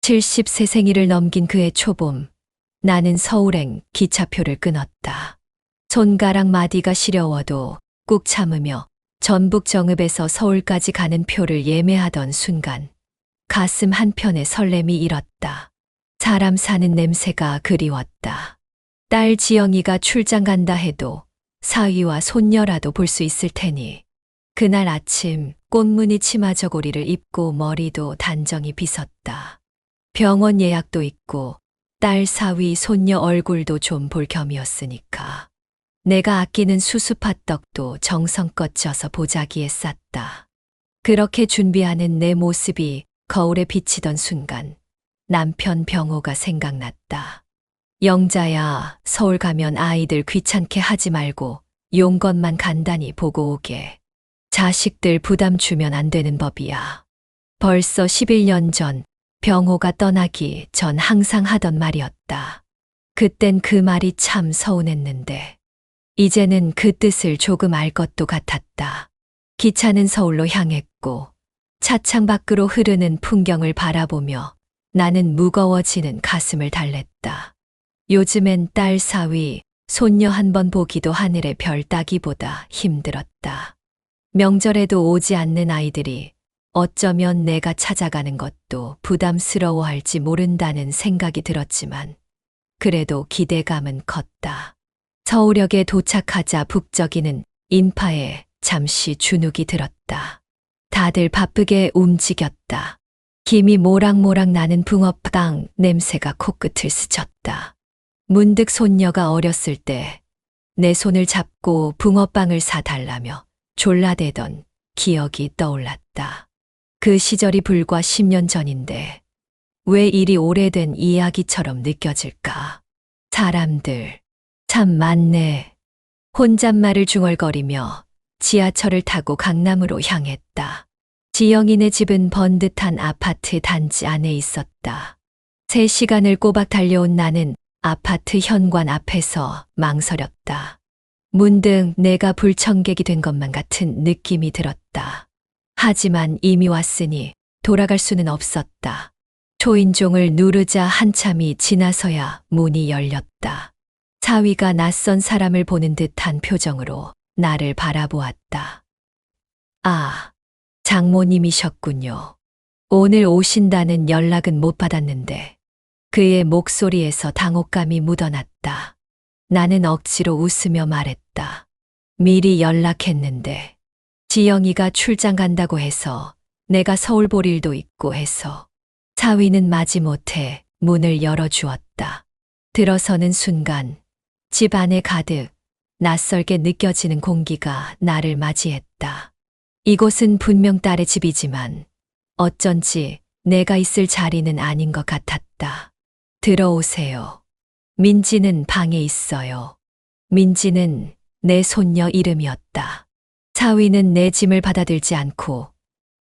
70세 생일을 넘긴 그해 초봄, 나는 서울행 기차표를 끊었다. 손가락 마디가 시려워도 꾹 참으며 전북 정읍에서 서울까지 가는 표를 예매하던 순간, 가슴 한편에 설렘이 일었다. 사람 사는 냄새가 그리웠다. 딸 지영이가 출장 간다 해도 사위와 손녀라도 볼 수 있을 테니. 그날 아침 꽃무늬 치마 저고리를 입고 머리도 단정히 빗었다. 병원 예약도 있고 딸 사위 손녀 얼굴도 좀 볼 겸이었으니까. 내가 아끼는 수수팥떡도 정성껏 쪄서 보자기에 쌌다. 그렇게 준비하는 내 모습이 거울에 비치던 순간 남편 병호가 생각났다. 영자야, 서울 가면 아이들 귀찮게 하지 말고 용건만 간단히 보고 오게. 자식들 부담 주면 안 되는 법이야. 벌써 11년 전 병호가 떠나기 전 항상 하던 말이었다. 그땐 그 말이 참 서운했는데 이제는 그 뜻을 조금 알 것도 같았다. 기차는 서울로 향했고 차창 밖으로 흐르는 풍경을 바라보며 나는 무거워지는 가슴을 달랬다. 요즘엔 딸 사위, 손녀 한 번 보기도 하늘의 별 따기보다 힘들었다. 명절에도 오지 않는 아이들이 어쩌면 내가 찾아가는 것도 부담스러워할지 모른다는 생각이 들었지만 그래도 기대감은 컸다. 서울역에 도착하자 북적이는 인파에 잠시 주눅이 들었다. 다들 바쁘게 움직였다. 김이 모락모락 나는 붕어빵 냄새가 코끝을 스쳤다. 문득 손녀가 어렸을 때 내 손을 잡고 붕어빵을 사달라며 졸라대던 기억이 떠올랐다. 그 시절이 불과 10년 전인데 왜 이리 오래된 이야기처럼 느껴질까? 사람들 참 많네. 혼잣말을 중얼거리며 지하철을 타고 강남으로 향했다. 지영이네 집은 번듯한 아파트 단지 안에 있었다. 3시간을 꼬박 달려온 나는 아파트 현관 앞에서 망설였다. 문득 내가 불청객이 된 것만 같은 느낌이 들었다. 하지만 이미 왔으니 돌아갈 수는 없었다. 초인종을 누르자 한참이 지나서야 문이 열렸다. 사위가 낯선 사람을 보는 듯한 표정으로 나를 바라보았다. 아, 장모님이셨군요. 오늘 오신다는 연락은 못 받았는데 그의 목소리에서 당혹감이 묻어났다. 나는 억지로 웃으며 말했다. 미리 연락했는데 지영이가 출장 간다고 해서 내가 서울 볼 일도 있고 해서. 사위는 마지못해 문을 열어주었다. 들어서는 순간 집 안에 가득 낯설게 느껴지는 공기가 나를 맞이했다. 이곳은 분명 딸의 집이지만 어쩐지 내가 있을 자리는 아닌 것 같았다. 들어오세요. 민지는 방에 있어요. 민지는 내 손녀 이름이었다. 사위는 내 짐을 받아들지 않고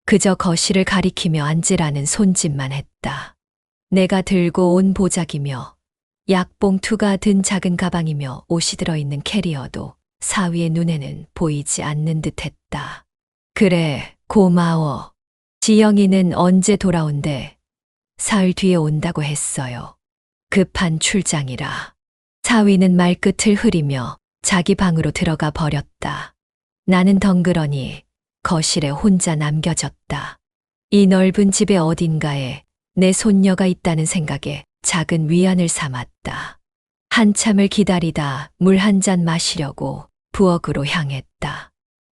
그저 거실을 가리키며 앉으라는 손짓만 했다. 내가 들고 온 보자기며 약봉투가 든 작은 가방이며 옷이 들어있는 캐리어도 사위의 눈에는 보이지 않는 듯했다. 그래, 고마워. 지영이는 언제 돌아온대? 사흘 뒤에 온다고 했어요. 급한 출장이라. 사위는 말끝을 흐리며 자기 방으로 들어가 버렸다. 나는 덩그러니 거실에 혼자 남겨졌다. 이 넓은 집의 어딘가에 내 손녀가 있다는 생각에 작은 위안을 삼았다. 한참을 기다리다 물 한 잔 마시려고 부엌으로 향했다.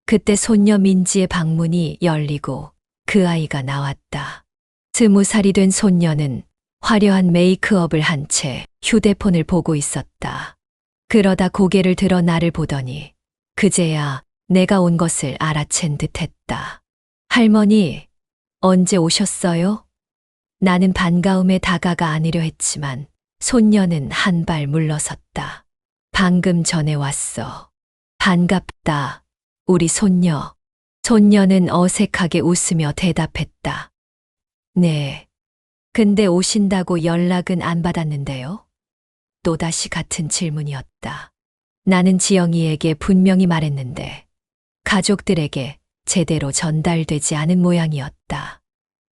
그때 손녀 민지의 방문이 열리고 그 아이가 나왔다. 20살이 된 손녀는 화려한 메이크업을 한 채 휴대폰을 보고 있었다. 그러다 고개를 들어 나를 보더니 그제야 내가 온 것을 알아챈 듯했다. 할머니, 언제 오셨어요? 나는 반가움에 다가가 안으려 했지만 손녀는 한 발 물러섰다. 방금 전에 왔어. 반갑다, 우리 손녀. 손녀는 어색하게 웃으며 대답했다. 네. 근데 오신다고 연락은 안 받았는데요? 또다시 같은 질문이었다. 나는 지영이에게 분명히 말했는데 가족들에게 제대로 전달되지 않은 모양이었다.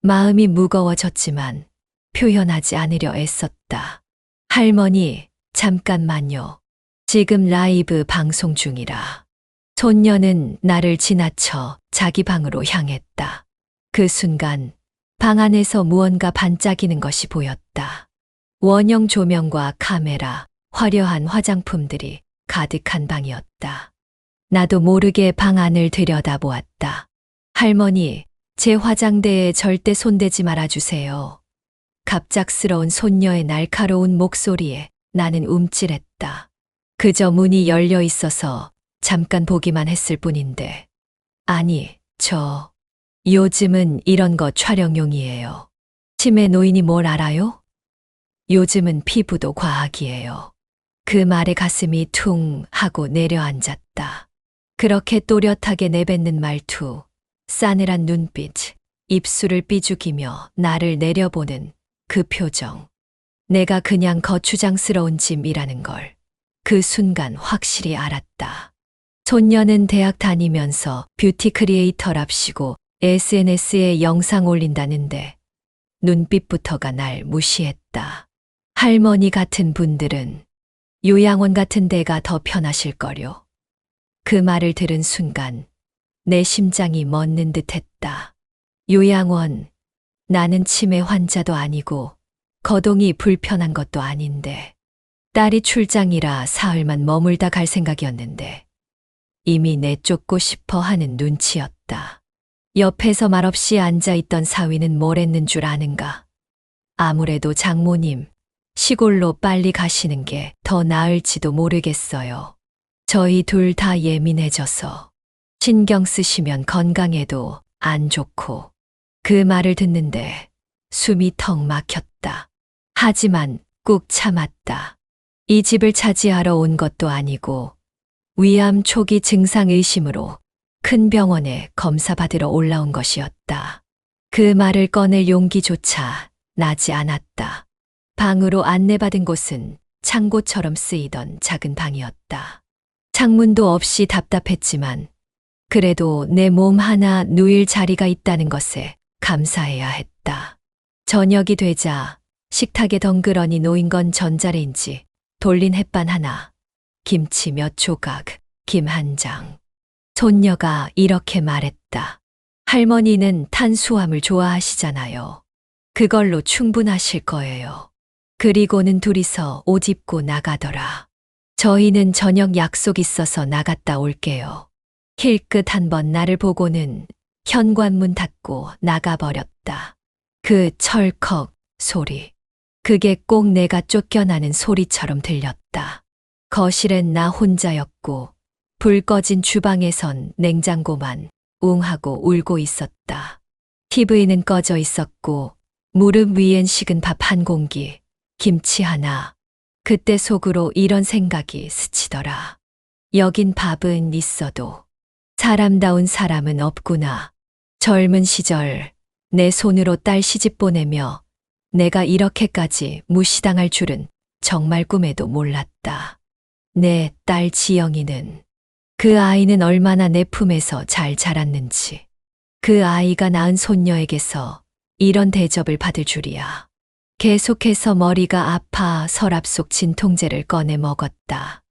마음이 무거워졌지만 표현하지 않으려 애썼다. 할머니, 잠깐만요. 지금 라이브 방송 중이라. 손녀는 나를 지나쳐 자기 방으로 향했다. 그 순간 방 안에서 무언가 반짝이는 것이 보였다. 원형 조명과 카메라, 화려한 화장품들이 가득한 방이었다. 나도 모르게 방 안을 들여다보았다. 할머니, 제 화장대에 절대 손대지 말아주세요. 갑작스러운 손녀의 날카로운 목소리에 나는 움찔했다. 그저 문이 열려 있어서 잠깐 보기만 했을 뿐인데. 아니, 요즘은 이런 거 촬영용이에요. 치매 노인이 뭘 알아요? 요즘은 피부도 과학이에요. 그 말에 가슴이 퉁 하고 내려앉았다. 그렇게 또렷하게 내뱉는 말투, 싸늘한 눈빛, 입술을 삐죽이며 나를 내려보는 그 표정. 내가 그냥 거추장스러운 짐이라는 걸 그 순간 확실히 알았다. 손녀는 대학 다니면서 뷰티 크리에이터랍시고 SNS에 영상 올린다는데 눈빛부터가 날 무시했다. 할머니 같은 분들은 요양원 같은 데가 더 편하실 거요. 그 말을 들은 순간 내 심장이 멎는 듯 했다. 요양원, 나는 치매 환자도 아니고 거동이 불편한 것도 아닌데 딸이 출장이라 사흘만 머물다 갈 생각이었는데 이미 내쫓고 싶어 하는 눈치였다. 옆에서 말없이 앉아있던 사위는 뭘 했는 줄 아는가? 아무래도 장모님, 시골로 빨리 가시는 게 더 나을지도 모르겠어요. 저희 둘 다 예민해져서 신경 쓰시면 건강에도 안 좋고. 그 말을 듣는데 숨이 턱 막혔다. 하지만 꾹 참았다. 이 집을 차지하러 온 것도 아니고 위암 초기 증상 의심으로 큰 병원에 검사받으러 올라온 것이었다. 그 말을 꺼낼 용기조차 나지 않았다. 방으로 안내받은 곳은 창고처럼 쓰이던 작은 방이었다. 창문도 없이 답답했지만 그래도 내 몸 하나 누일 자리가 있다는 것에 감사해야 했다. 저녁이 되자 식탁에 덩그러니 놓인 건 전자레인지, 돌린 햇반 하나, 김치 몇 조각, 김 한 장. 손녀가 이렇게 말했다. 할머니는 탄수화물 좋아하시잖아요. 그걸로 충분하실 거예요. 그리고는 둘이서 옷 입고 나가더라. 저희는 저녁 약속 있어서 나갔다 올게요. 힐끗 한번 나를 보고는 현관문 닫고 나가버렸다. 그 철컥 소리. 그게 꼭 내가 쫓겨나는 소리처럼 들렸다. 거실엔 나 혼자였고 불 꺼진 주방에선 냉장고만 웅하고 울고 있었다. TV는 꺼져 있었고 무릎 위엔 식은 밥 한 공기, 김치 하나. 그때 속으로 이런 생각이 스치더라. 여긴 밥은 있어도 사람다운 사람은 없구나. 젊은 시절 내 손으로 딸 시집 보내며 내가 이렇게까지 무시당할 줄은 정말 꿈에도 몰랐다. 내 딸 지영이는, 그 아이는 얼마나 내 품에서 잘 자랐는지, 그 아이가 낳은 손녀에게서 이런 대접을 받을 줄이야. 계속해서 머리가 아파 서랍 속 진통제를 꺼내 먹었다.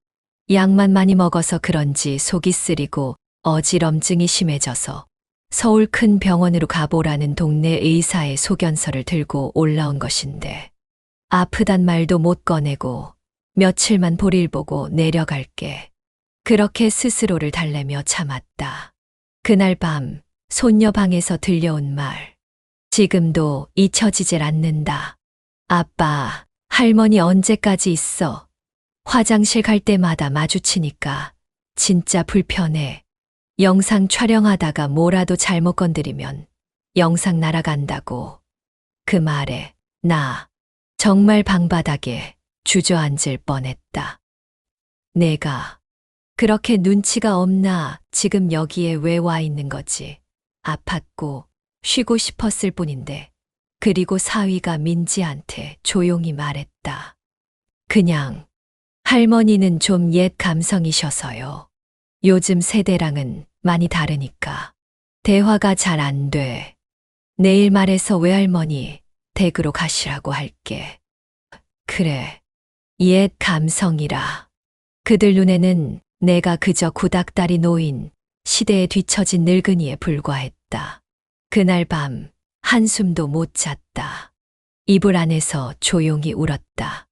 약만 많이 먹어서 그런지 속이 쓰리고 어지럼증이 심해져서 서울 큰 병원으로 가보라는 동네 의사의 소견서를 들고 올라온 것인데 아프단 말도 못 꺼내고 며칠만 볼일 보고 내려갈게. 그렇게 스스로를 달래며 참았다. 그날 밤 손녀 방에서 들려온 말. 지금도 잊혀지질 않는다. 아빠, 할머니 언제까지 있어? 화장실 갈 때마다 마주치니까 진짜 불편해. 영상 촬영하다가 뭐라도 잘못 건드리면 영상 날아간다고. 그 말에 나 정말 방바닥에 주저앉을 뻔했다. 내가 그렇게 눈치가 없나 지금 여기에 왜 와 있는 거지? 아팠고 쉬고 싶었을 뿐인데. 그리고 사위가 민지한테 조용히 말했다. 그냥 할머니는 좀 옛 감성이셔서요. 요즘 세대랑은 많이 다르니까 대화가 잘 안 돼. 내일 말해서 외할머니 댁으로 가시라고 할게. 그래, 옛 감성이라. 그들 눈에는 내가 그저 구닥다리 노인, 시대에 뒤처진 늙은이에 불과했다. 그날 밤 한숨도 못 잤다. 이불 안에서 조용히 울었다.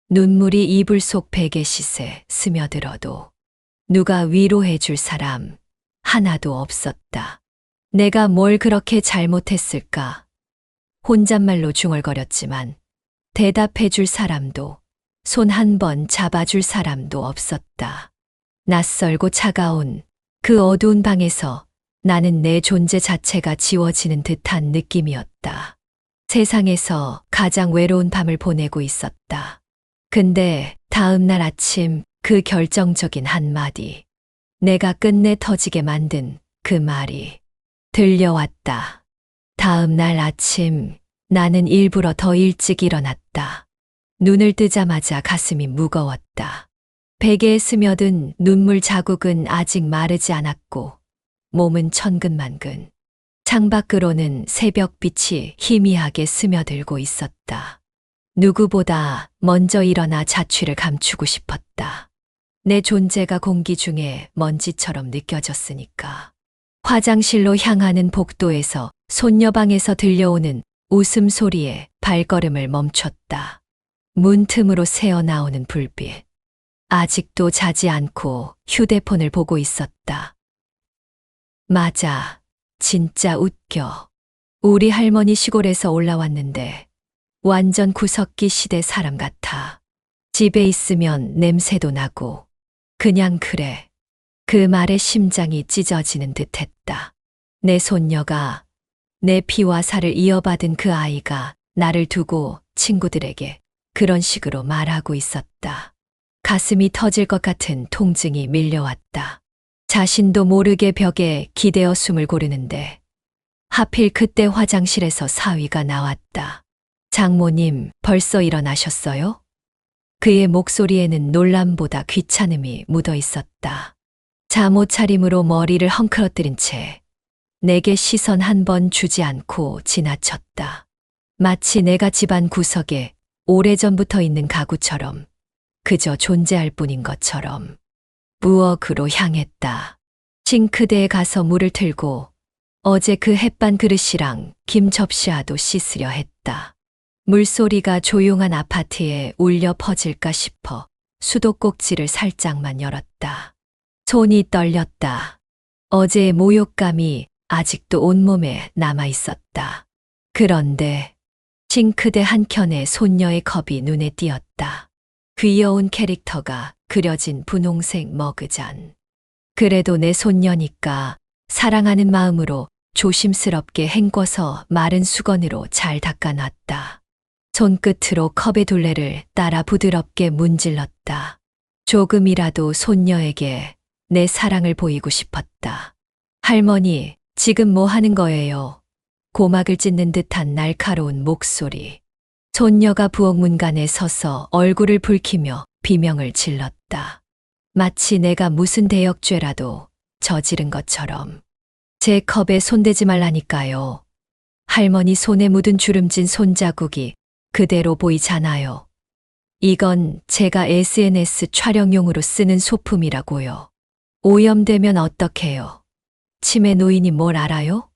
눈물이 이불 속 베개싯에 스며들어도 누가 위로해 줄 사람 하나도 없었다. 내가 뭘 그렇게 잘못했을까? 혼잣말로 중얼거렸지만 대답해 줄 사람도 손 한 번 잡아줄 사람도 없었다. 낯설고 차가운 그 어두운 방에서 나는 내 존재 자체가 지워지는 듯한 느낌이었다. 세상에서 가장 외로운 밤을 보내고 있었다. 근데 다음 날 아침 그 결정적인 한마디, 내가 끝내 터지게 만든 그 말이 들려왔다. 다음 날 아침 나는 일부러 더 일찍 일어났다. 눈을 뜨자마자 가슴이 무거웠다. 베개에 스며든 눈물 자국은 아직 마르지 않았고 몸은 천근만근. 창밖으로는 새벽빛이 희미하게 스며들고 있었다. 누구보다 먼저 일어나 자취를 감추고 싶었다. 내 존재가 공기 중에 먼지처럼 느껴졌으니까. 화장실로 향하는 복도에서 손녀방에서 들려오는 웃음소리에 발걸음을 멈췄다. 문 틈으로 새어나오는 불빛. 아직도 자지 않고 휴대폰을 보고 있었다. 맞아. 진짜 웃겨. 우리 할머니 시골에서 올라왔는데 완전 구석기 시대 사람 같아. 집에 있으면 냄새도 나고 그냥 그래. 그 말에 심장이 찢어지는 듯했다. 내 손녀가 내 피와 살을 이어받은 그 아이가 나를 두고 친구들에게 그런 식으로 말하고 있었다. 가슴이 터질 것 같은 통증이 밀려왔다. 자신도 모르게 벽에 기대어 숨을 고르는데 하필 그때 화장실에서 사위가 나왔다. 장모님, 벌써 일어나셨어요? 그의 목소리에는 놀람보다 귀찮음이 묻어 있었다. 잠옷 차림으로 머리를 헝클어뜨린 채 내게 시선 한 번 주지 않고 지나쳤다. 마치 내가 집안 구석에 오래전부터 있는 가구처럼 그저 존재할 뿐인 것처럼. 부엌으로 향했다. 싱크대에 가서 물을 틀고 어제 그 햇반 그릇이랑 김 접시와도 씻으려 했다. 물소리가 조용한 아파트에 울려 퍼질까 싶어 수도꼭지를 살짝만 열었다. 손이 떨렸다. 어제의 모욕감이 아직도 온몸에 남아 있었다. 그런데 싱크대 한켠에 손녀의 컵이 눈에 띄었다. 귀여운 캐릭터가 그려진 분홍색 머그잔. 그래도 내 손녀니까 사랑하는 마음으로 조심스럽게 헹궈서 마른 수건으로 잘 닦아놨다. 손끝으로 컵의 둘레를 따라 부드럽게 문질렀다. 조금이라도 손녀에게 내 사랑을 보이고 싶었다. 할머니, 지금 뭐 하는 거예요? 고막을 찢는 듯한 날카로운 목소리. 손녀가 부엌 문간에 서서 얼굴을 붉히며 비명을 질렀다. 마치 내가 무슨 대역죄라도 저지른 것처럼. 제 컵에 손대지 말라니까요. 할머니 손에 묻은 주름진 손자국이 그대로 보이잖아요. 이건 제가 SNS 촬영용으로 쓰는 소품이라고요. 오염되면 어떡해요? 치매 노인이 뭘 알아요?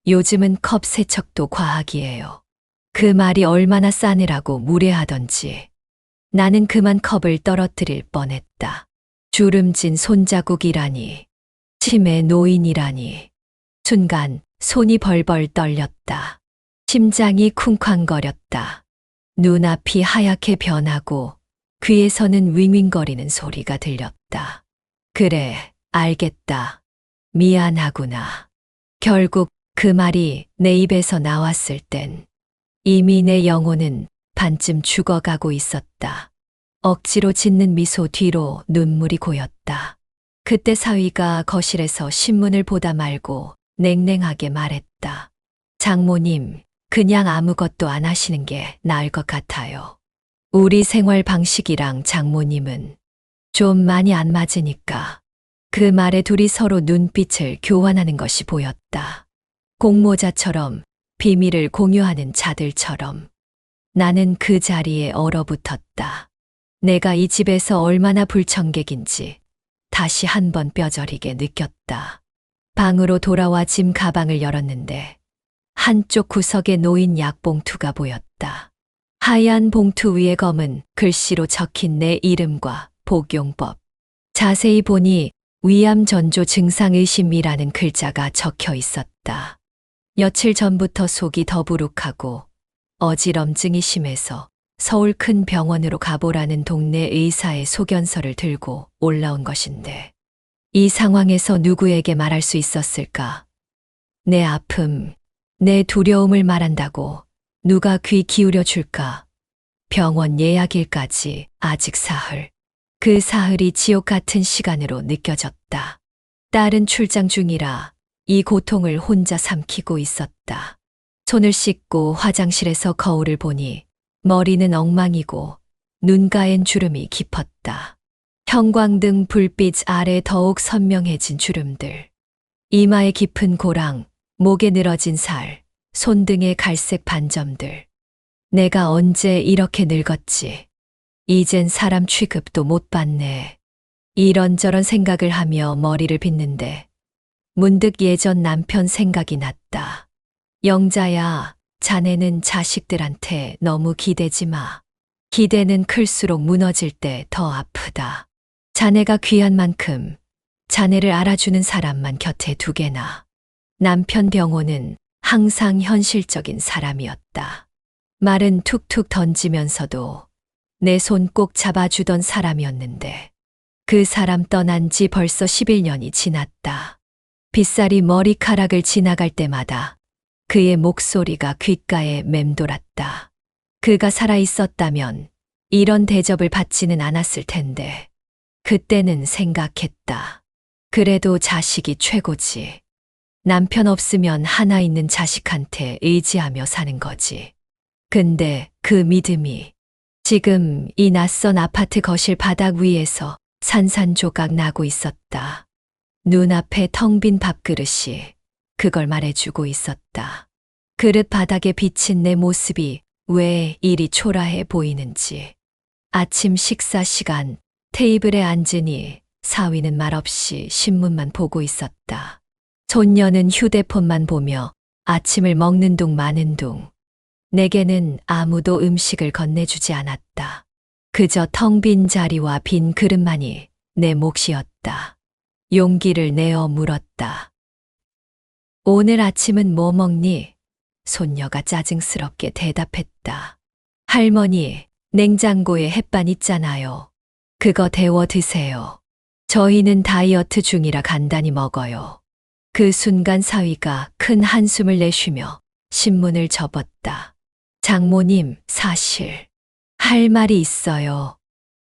요즘은 컵 세척도 과학이에요. 그 말이 얼마나 싸늘하고 무례하던지. 나는 그만 컵을 떨어뜨릴 뻔했다. 주름진 손자국이라니. 치매 노인이라니. 순간 손이 벌벌 떨렸다. 심장이 쿵쾅거렸다. 눈앞이 하얗게 변하고 귀에서는 윙윙거리는 소리가 들렸다. 그래, 알겠다. 미안하구나. 결국 그 말이 내 입에서 나왔을 땐 이미 내 영혼은 반쯤 죽어가고 있었다. 억지로 짓는 미소 뒤로 눈물이 고였다. 그때 사위가 거실에서 신문을 보다 말고 냉랭하게 말했다. 장모님, 그냥 아무것도 안 하시는 게 나을 것 같아요. 우리 생활 방식이랑 장모님은 좀 많이 안 맞으니까. 그 말에 둘이 서로 눈빛을 교환하는 것이 보였다. 공모자처럼 비밀을 공유하는 자들처럼. 나는 그 자리에 얼어붙었다. 내가 이 집에서 얼마나 불청객인지 다시 한번 뼈저리게 느꼈다. 방으로 돌아와 짐 가방을 열었는데 한쪽 구석에 놓인 약봉투가 보였다. 하얀 봉투 위에 검은 글씨로 적힌 내 이름과 복용법. 자세히 보니 위암 전조 증상 의심이라는 글자가 적혀 있었다. 며칠 전부터 속이 더부룩하고 어지럼증이 심해서 서울 큰 병원으로 가보라는 동네 의사의 소견서를 들고 올라온 것인데 이 상황에서 누구에게 말할 수 있었을까? 내 아픔, 내 두려움을 말한다고 누가 귀 기울여 줄까? 병원 예약일까지 아직 사흘. 그 사흘이 지옥 같은 시간으로 느껴졌다. 딸은 출장 중이라 이 고통을 혼자 삼키고 있었다. 손을 씻고 화장실에서 거울을 보니 머리는 엉망이고 눈가엔 주름이 깊었다. 형광등 불빛 아래 더욱 선명해진 주름들. 이마에 깊은 고랑, 목에 늘어진 살, 손등의 갈색 반점들. 내가 언제 이렇게 늙었지? 이젠 사람 취급도 못 받네. 이런저런 생각을 하며 머리를 빗는데 문득 예전 남편 생각이 났다. 영자야, 자네는 자식들한테 너무 기대지 마. 기대는 클수록 무너질 때 더 아프다. 자네가 귀한 만큼 자네를 알아주는 사람만 곁에 두게나. 남편 병호는 항상 현실적인 사람이었다. 말은 툭툭 던지면서도 내 손 꼭 잡아주던 사람이었는데 그 사람 떠난 지 벌써 11년이 지났다. 빗살이 머리카락을 지나갈 때마다 그의 목소리가 귓가에 맴돌았다. 그가 살아있었다면 이런 대접을 받지는 않았을 텐데 그때는 생각했다. 그래도 자식이 최고지. 남편 없으면 하나 있는 자식한테 의지하며 사는 거지. 근데 그 믿음이 지금 이 낯선 아파트 거실 바닥 위에서 산산조각 나고 있었다. 눈앞에 텅 빈 밥그릇이 그걸 말해주고 있었다. 그릇 바닥에 비친 내 모습이 왜 이리 초라해 보이는지. 아침 식사 시간 테이블에 앉으니 사위는 말없이 신문만 보고 있었다. 손녀는 휴대폰만 보며 아침을 먹는 둥 마는 둥. 내게는 아무도 음식을 건네주지 않았다. 그저 텅 빈 자리와 빈 그릇만이 내 몫이었다. 용기를 내어 물었다. 오늘 아침은 뭐 먹니? 손녀가 짜증스럽게 대답했다. 할머니, 냉장고에 햇반 있잖아요. 그거 데워 드세요. 저희는 다이어트 중이라 간단히 먹어요. 그 순간 사위가 큰 한숨을 내쉬며 신문을 접었다. 장모님, 사실 할 말이 있어요.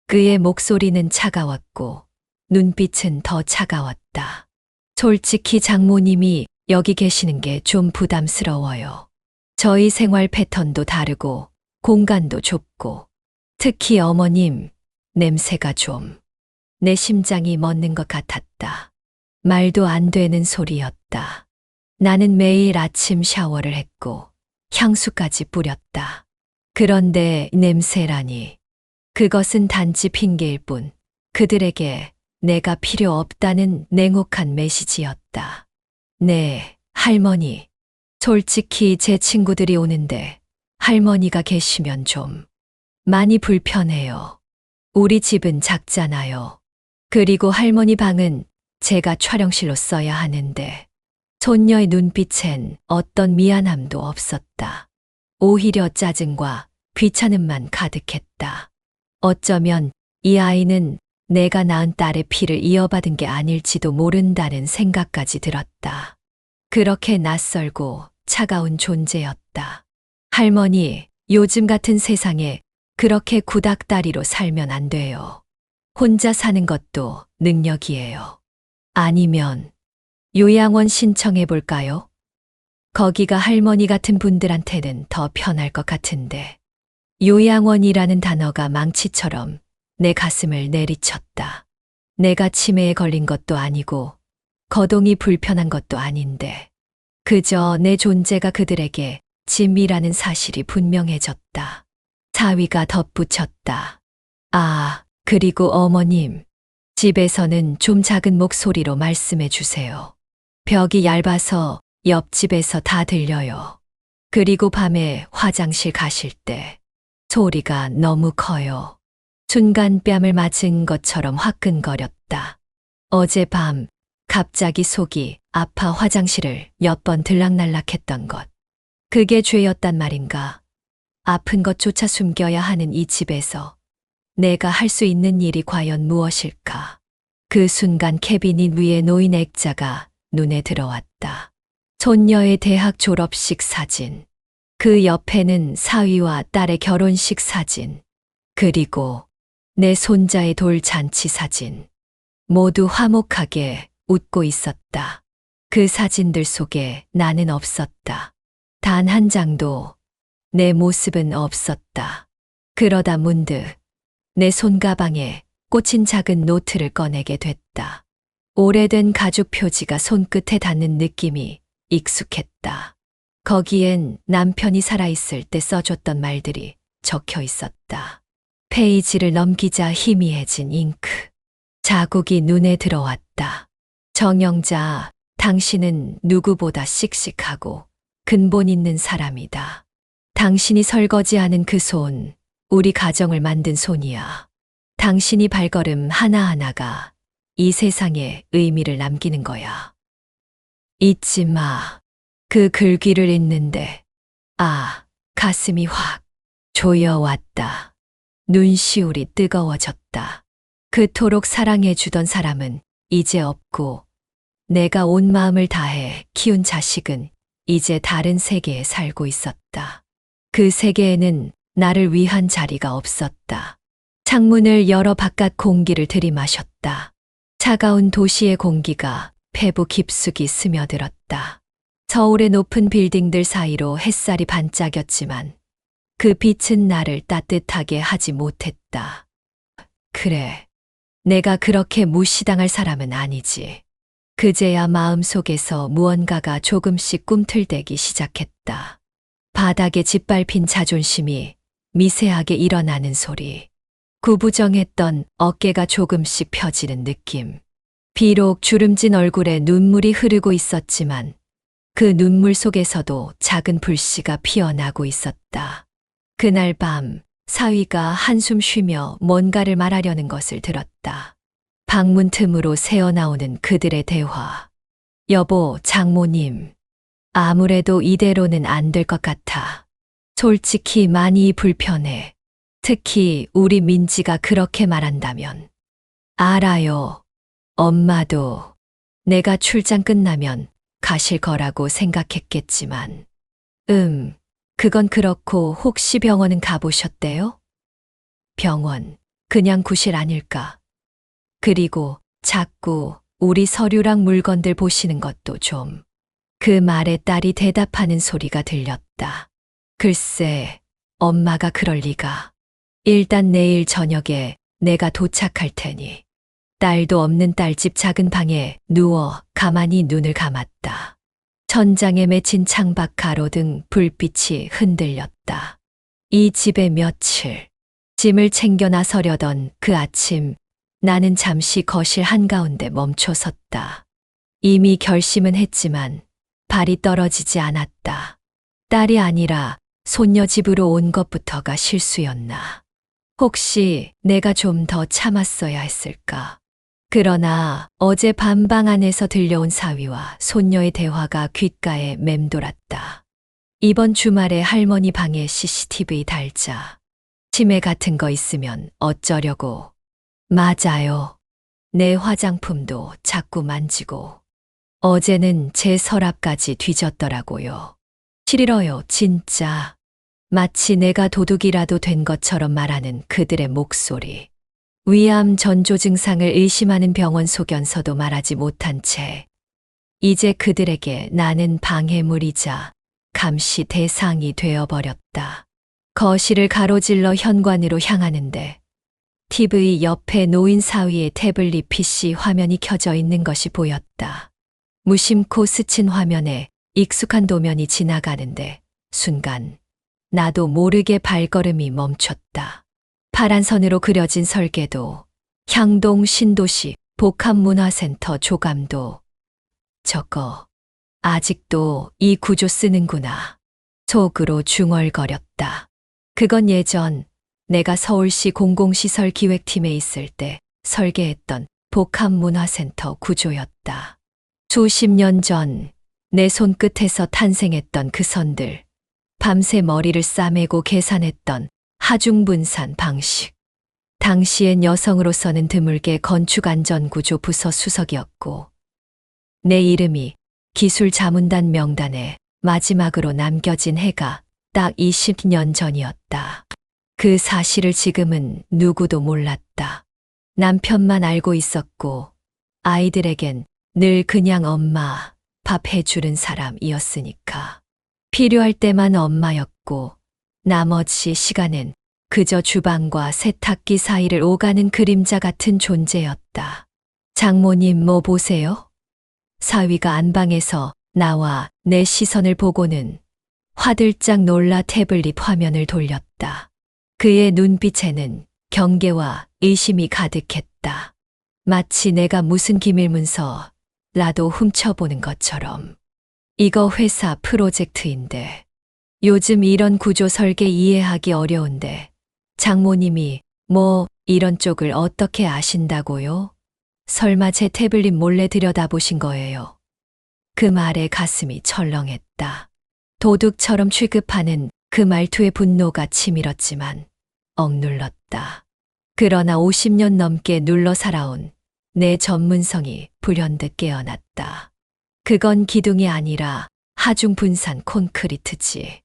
그의 목소리는 차가웠고 눈빛은 더 차가웠다. 솔직히 장모님이 여기 계시는 게 좀 부담스러워요. 저희 생활 패턴도 다르고 공간도 좁고 특히 어머님 냄새가 좀 내 심장이 멎는 것 같았다. 말도 안 되는 소리였다. 나는 매일 아침 샤워를 했고 향수까지 뿌렸다. 그런데 냄새라니. 그것은 단지 핑계일 뿐 그들에게 내가 필요 없다는 냉혹한 메시지였다. 네, 할머니. 솔직히 제 친구들이 오는데 할머니가 계시면 좀 많이 불편해요. 우리 집은 작잖아요. 그리고 할머니 방은 제가 촬영실로 써야 하는데 손녀의 눈빛엔 어떤 미안함도 없었다. 오히려 짜증과 귀찮음만 가득했다. 어쩌면 이 아이는 내가 낳은 딸의 피를 이어받은 게 아닐지도 모른다는 생각까지 들었다. 그렇게 낯설고 차가운 존재였다. 할머니, 요즘 같은 세상에 그렇게 구닥다리로 살면 안 돼요. 혼자 사는 것도 능력이에요. 아니면 요양원 신청해 볼까요? 거기가 할머니 같은 분들한테는 더 편할 것 같은데. 요양원이라는 단어가 망치처럼 내 가슴을 내리쳤다. 내가 치매에 걸린 것도 아니고 거동이 불편한 것도 아닌데 그저 내 존재가 그들에게 짐이라는 사실이 분명해졌다. 사위가 덧붙였다. 아, 그리고 어머님. 집에서는 좀 작은 목소리로 말씀해 주세요. 벽이 얇아서 옆집에서 다 들려요. 그리고 밤에 화장실 가실 때 소리가 너무 커요. 순간 뺨을 맞은 것처럼 화끈거렸다. 어젯밤 갑자기 속이 아파 화장실을 몇 번 들락날락했던 것. 그게 죄였단 말인가. 아픈 것조차 숨겨야 하는 이 집에서 내가 할 수 있는 일이 과연 무엇일까? 그 순간 캐비닛 위에 놓인 액자가 눈에 들어왔다. 손녀의 대학 졸업식 사진. 그 옆에는 사위와 딸의 결혼식 사진. 그리고 내 손자의 돌잔치 사진. 모두 화목하게 웃고 있었다. 그 사진들 속에 나는 없었다. 단 한 장도 내 모습은 없었다. 그러다 문득 내 손가방에 꽂힌 작은 노트를 꺼내게 됐다. 오래된 가죽 표지가 손끝에 닿는 느낌이 익숙했다. 거기엔 남편이 살아있을 때 써줬던 말들이 적혀 있었다. 페이지를 넘기자 희미해진 잉크. 자국이 눈에 들어왔다. 정영자, 당신은 누구보다 씩씩하고 근본 있는 사람이다. 당신이 설거지하는 그 손, 우리 가정을 만든 손이야. 당신이 발걸음 하나하나가 이 세상에 의미를 남기는 거야. 잊지 마. 그 글귀를 읽는데, 가슴이 확 조여왔다. 눈시울이 뜨거워졌다. 그토록 사랑해주던 사람은 이제 없고, 내가 온 마음을 다해 키운 자식은 이제 다른 세계에 살고 있었다. 그 세계에는 나를 위한 자리가 없었다. 창문을 열어 바깥 공기를 들이마셨다. 차가운 도시의 공기가 폐부 깊숙이 스며들었다. 서울의 높은 빌딩들 사이로 햇살이 반짝였지만 그 빛은 나를 따뜻하게 하지 못했다. 그래, 내가 그렇게 무시당할 사람은 아니지. 그제야 마음속에서 무언가가 조금씩 꿈틀대기 시작했다. 바닥에 짓밟힌 자존심이 미세하게 일어나는 소리. 구부정했던 어깨가 조금씩 펴지는 느낌. 비록 주름진 얼굴에 눈물이 흐르고 있었지만 그 눈물 속에서도 작은 불씨가 피어나고 있었다. 그날 밤 사위가 한숨 쉬며 뭔가를 말하려는 것을 들었다. 방문 틈으로 새어나오는 그들의 대화. 여보, 장모님. 아무래도 이대로는 안 될 것 같아. 솔직히 많이 불편해. 특히 우리 민지가 그렇게 말한다면. 알아요. 엄마도 내가 출장 끝나면 가실 거라고 생각했겠지만. 그건 그렇고 혹시 병원은 가보셨대요? 병원, 그냥 구실 아닐까. 그리고 자꾸 우리 서류랑 물건들 보시는 것도 좀. 그 말에 딸이 대답하는 소리가 들렸다. 글쎄, 엄마가 그럴 리가. 일단 내일 저녁에 내가 도착할 테니. 딸도 없는 딸집 작은 방에 누워 가만히 눈을 감았다. 천장에 맺힌 창밖 가로등 불빛이 흔들렸다. 이 집에 며칠, 짐을 챙겨 나서려던 그 아침, 나는 잠시 거실 한가운데 멈춰 섰다. 이미 결심은 했지만 발이 떨어지지 않았다. 딸이 아니라 손녀 집으로 온 것부터가 실수였나. 혹시 내가 좀 더 참았어야 했을까. 그러나 어제 밤 방 안에서 들려온 사위와 손녀의 대화가 귓가에 맴돌았다. 이번 주말에 할머니 방에 CCTV 달자. 치매 같은 거 있으면 어쩌려고. 맞아요. 내 화장품도 자꾸 만지고. 어제는 제 서랍까지 뒤졌더라고요. 싫어요, 진짜. 마치 내가 도둑이라도 된 것처럼 말하는 그들의 목소리. 위암 전조 증상을 의심하는 병원 소견서도 말하지 못한 채 이제 그들에게 나는 방해물이자 감시 대상이 되어버렸다. 거실을 가로질러 현관으로 향하는데 TV 옆에 놓인 사위의 태블릿 PC 화면이 켜져 있는 것이 보였다. 무심코 스친 화면에 익숙한 도면이 지나가는데 순간 나도 모르게 발걸음이 멈췄다. 파란 선으로 그려진 설계도, 향동 신도시 복합문화센터 조감도. 저거 아직도 이 구조 쓰는구나. 속으로 중얼거렸다. 그건 예전 내가 서울시 공공시설 기획팀에 있을 때 설계했던 복합문화센터 구조였다. 수십 년 전 내 손끝에서 탄생했던 그 선들, 밤새 머리를 싸매고 계산했던 하중분산 방식. 당시엔 여성으로서는 드물게 건축안전구조 부서 수석이었고 내 이름이 기술자문단 명단에 마지막으로 남겨진 해가 딱 20년 전이었다. 그 사실을 지금은 누구도 몰랐다. 남편만 알고 있었고 아이들에겐 늘 그냥 엄마 밥 해주는 사람이었으니까. 필요할 때만 엄마였고 나머지 시간엔 그저 주방과 세탁기 사이를 오가는 그림자 같은 존재였다. 장모님 뭐 보세요? 사위가 안방에서 나와 내 시선을 보고는 화들짝 놀라 태블릿 화면을 돌렸다. 그의 눈빛에는 경계와 의심이 가득했다. 마치 내가 무슨 기밀문서 라도 훔쳐보는 것처럼. 이거 회사 프로젝트인데 요즘 이런 구조 설계 이해하기 어려운데 장모님이 뭐 이런 쪽을 어떻게 아신다고요? 설마 제 태블릿 몰래 들여다보신 거예요? 그 말에 가슴이 철렁했다. 도둑처럼 취급하는 그 말투에 분노가 치밀었지만 억눌렀다. 그러나 50년 넘게 눌러 살아온 내 전문성이 불현듯 깨어났다. 그건 기둥이 아니라 하중 분산 콘크리트지.